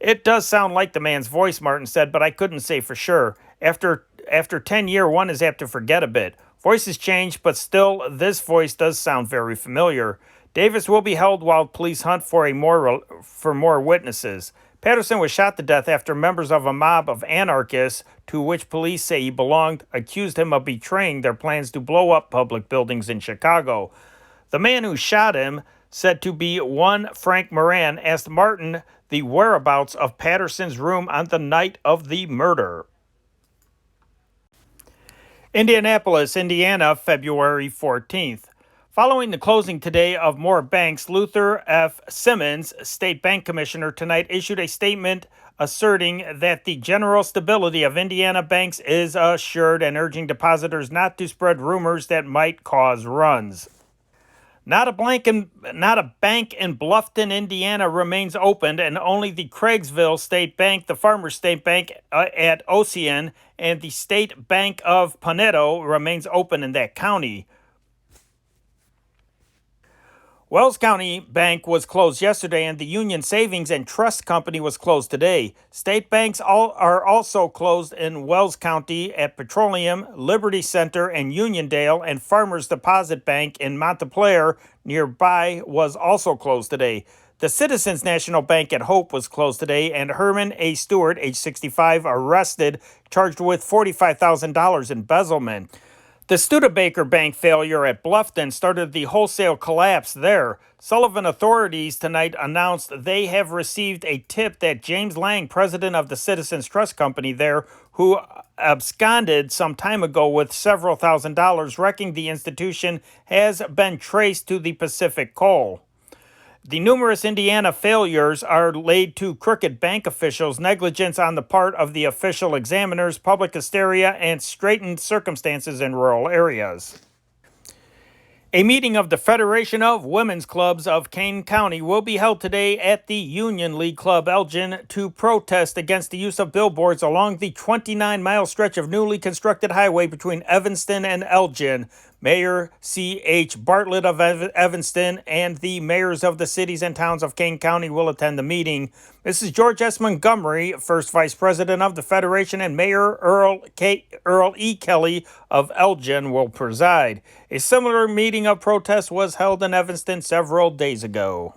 [SPEAKER 1] "It does sound like the man's voice," Martin said, "but I couldn't say for sure. After 10 years, one is apt to forget a bit. Voices change, but still, this voice does sound very familiar." Davis will be held while police hunt for more witnesses. Patterson was shot to death after members of a mob of anarchists, to which police say he belonged, accused him of betraying their plans to blow up public buildings in Chicago. The man who shot him, said to be one Frank Moran, asked Martin the whereabouts of Patterson's room on the night of the murder. Indianapolis, Indiana, February 14th. Following the closing today of more banks, Luther F. Simmons, State Bank Commissioner, tonight issued a statement asserting that the general stability of Indiana banks is assured and urging depositors not to spread rumors that might cause runs. Not a bank in Bluffton, Indiana remains open, and only the Craigsville State Bank, the Farmers State Bank at Ocean, and the State Bank of Paneto remains open in that county. Wells County Bank was closed yesterday, and the Union Savings and Trust Company was closed today. State banks are also closed in Wells County at Petroleum, Liberty Center, and Uniondale, and Farmers Deposit Bank in Montpelier nearby was also closed today. The Citizens National Bank at Hope was closed today, and Herman A. Stewart, age 65, arrested, charged with $45,000 embezzlement. The Studebaker Bank failure at Bluffton started the wholesale collapse there. Sullivan authorities tonight announced they have received a tip that James Lang, president of the Citizens Trust Company there, who absconded some time ago with several $1,000s, wrecking the institution, has been traced to the Pacific Coal. The numerous Indiana failures are laid to crooked bank officials, negligence on the part of the official examiners, public hysteria, and straitened circumstances in rural areas. A meeting of the Federation of Women's Clubs of Kane County will be held today at the Union League Club Elgin to protest against the use of billboards along the 29-mile stretch of newly constructed highway between Evanston and Elgin. Mayor C.H. Bartlett of Evanston and the mayors of the cities and towns of Kane County will attend the meeting. Mrs. George S. Montgomery, first vice president of the Federation, and Mayor Earl E. Kelly of Elgin will preside. A similar meeting of protest was held in Evanston several days ago.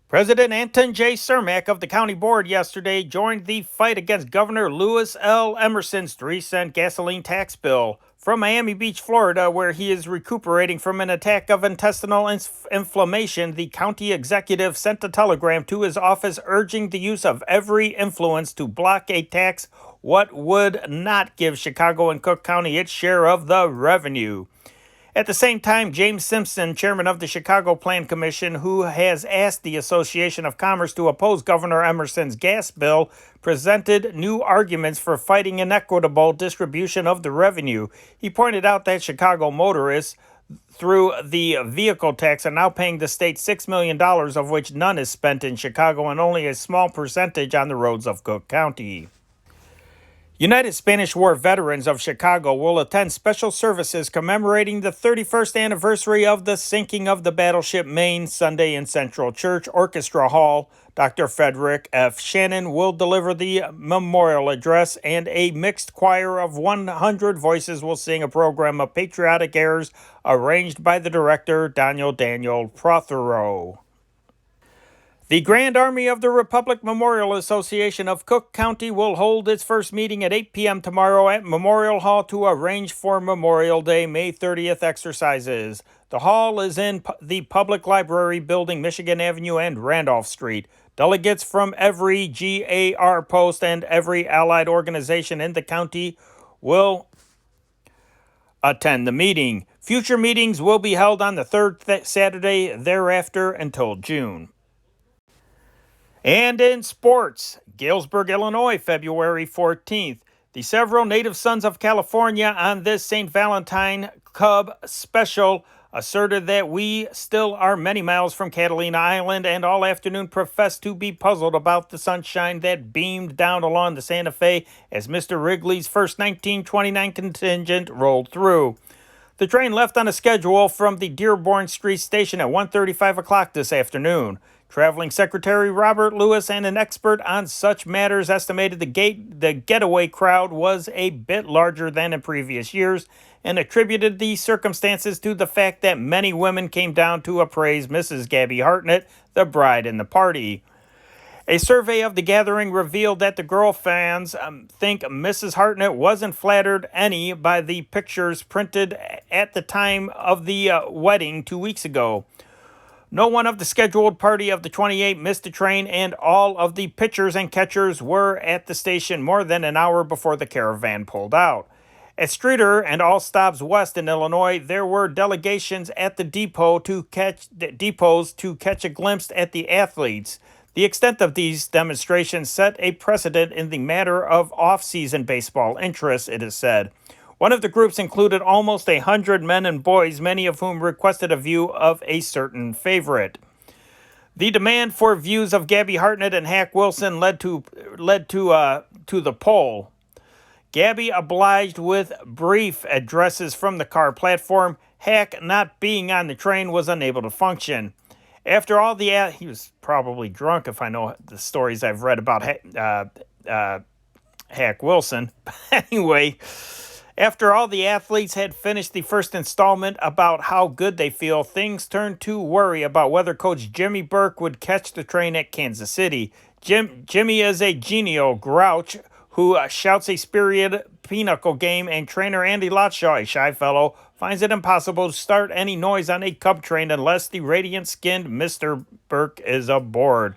[SPEAKER 1] President Anton J. Cermak of the county board yesterday joined the fight against Governor Lewis L. Emerson's 3-cent gasoline tax bill. From Miami Beach, Florida, where he is recuperating from an attack of intestinal inflammation, the county executive sent a telegram to his office urging the use of every influence to block a tax what would not give Chicago and Cook County its share of the revenue. At the same time, James Simpson, chairman of the Chicago Plan Commission, who has asked the Association of Commerce to oppose Governor Emerson's gas bill, presented new arguments for fighting inequitable distribution of the revenue. He pointed out that Chicago motorists, through the vehicle tax, are now paying the state $6 million, of which none is spent in Chicago and only a small percentage on the roads of Cook County. United Spanish War veterans of Chicago will attend special services commemorating the 31st anniversary of the sinking of the battleship Maine Sunday in Central Church Orchestra Hall. Dr. Frederick F. Shannon will deliver the memorial address, and a mixed choir of 100 voices will sing a program of patriotic airs arranged by the director Daniel Prothero. The Grand Army of the Republic Memorial Association of Cook County will hold its first meeting at 8 p.m. tomorrow at Memorial Hall to arrange for Memorial Day, May 30th exercises. The hall is in the Public Library Building, Michigan Avenue and Randolph Street. Delegates from every GAR post and every allied organization in the county will attend the meeting. Future meetings will be held on the third Saturday thereafter until June. And in sports, Galesburg, Illinois, February 14th. The several native sons of California on this St. Valentine Cub special asserted that we still are many miles from Catalina Island and all afternoon professed to be puzzled about the sunshine that beamed down along the Santa Fe as Mr. Wrigley's first 1929 contingent rolled through. The train left on a schedule from the Dearborn Street station at 1:35 o'clock this afternoon. Traveling Secretary Robert Lewis and an expert on such matters estimated the getaway crowd was a bit larger than in previous years and attributed the circumstances to the fact that many women came down to appraise Mrs. Gabby Hartnett, the bride in the party. A survey of the gathering revealed that the girl fans think Mrs. Hartnett wasn't flattered any by the pictures printed at the time of the wedding 2 weeks ago. No one of the scheduled party of the 28 missed the train, and all of the pitchers and catchers were at the station more than an hour before the caravan pulled out. At Streator and all stops west in Illinois, there were delegations at the depots to catch a glimpse at the athletes. The extent of these demonstrations set a precedent in the matter of off-season baseball interests, it is said. One of the groups included almost 100 men and boys, many of whom requested a view of a certain favorite. The demand for views of Gabby Hartnett and Hack Wilson led to the poll. Gabby obliged with brief addresses from the car platform. Hack, not being on the train, was unable to function. After all he was probably drunk if I know the stories I've read about Hack Wilson. Anyway, after all the athletes had finished the first installment about how good they feel, things turned to worry about whether Coach Jimmy Burke would catch the train at Kansas City. Jimmy is a genial grouch who shouts a spirited pinochle game, and trainer Andy Lotshaw, a shy fellow, finds it impossible to start any noise on a Cub train unless the radiant-skinned Mr. Burke is aboard.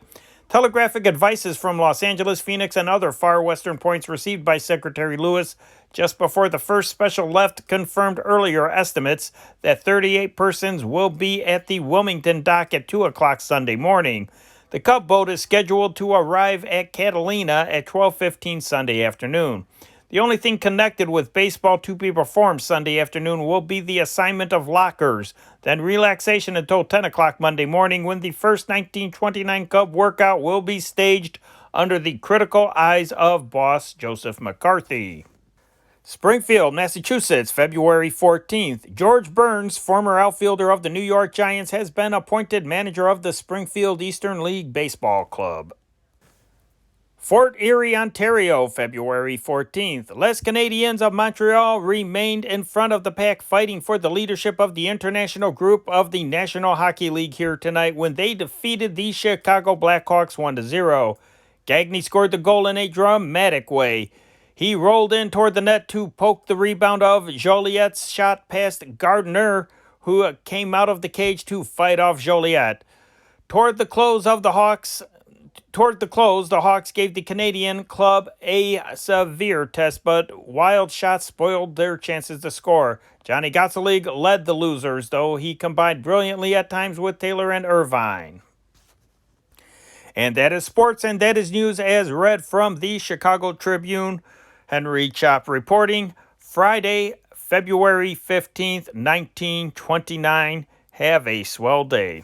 [SPEAKER 1] Telegraphic advices from Los Angeles, Phoenix, and other far western points received by Secretary Lewis just before the first special left confirmed earlier estimates that 38 persons will be at the Wilmington dock at 2 o'clock Sunday morning. The Cub boat is scheduled to arrive at Catalina at 12:15 Sunday afternoon. The only thing connected with baseball to be performed Sunday afternoon will be the assignment of lockers, then relaxation until 10 o'clock Monday morning when the first 1929 Cub workout will be staged under the critical eyes of boss Joseph McCarthy. Springfield, Massachusetts, February 14th. George Burns, former outfielder of the New York Giants, has been appointed manager of the Springfield Eastern League Baseball Club. Fort Erie, Ontario, February 14th. Les Canadiens of Montreal remained in front of the pack fighting for the leadership of the international group of the National Hockey League here tonight when they defeated the Chicago Blackhawks 1-0. Gagne scored the goal in a dramatic way. He rolled in toward the net to poke the rebound of Joliet's shot past Gardner, who came out of the cage to fight off Joliet. Toward the close, the Hawks gave the Canadian club a severe test, but wild shots spoiled their chances to score. Johnny Gottlieb led the losers, though he combined brilliantly at times with Taylor and Irvine. And that is sports, and that is news as read from the Chicago Tribune. Henry Chop reporting, Friday, February 15th, 1929. Have a swell day.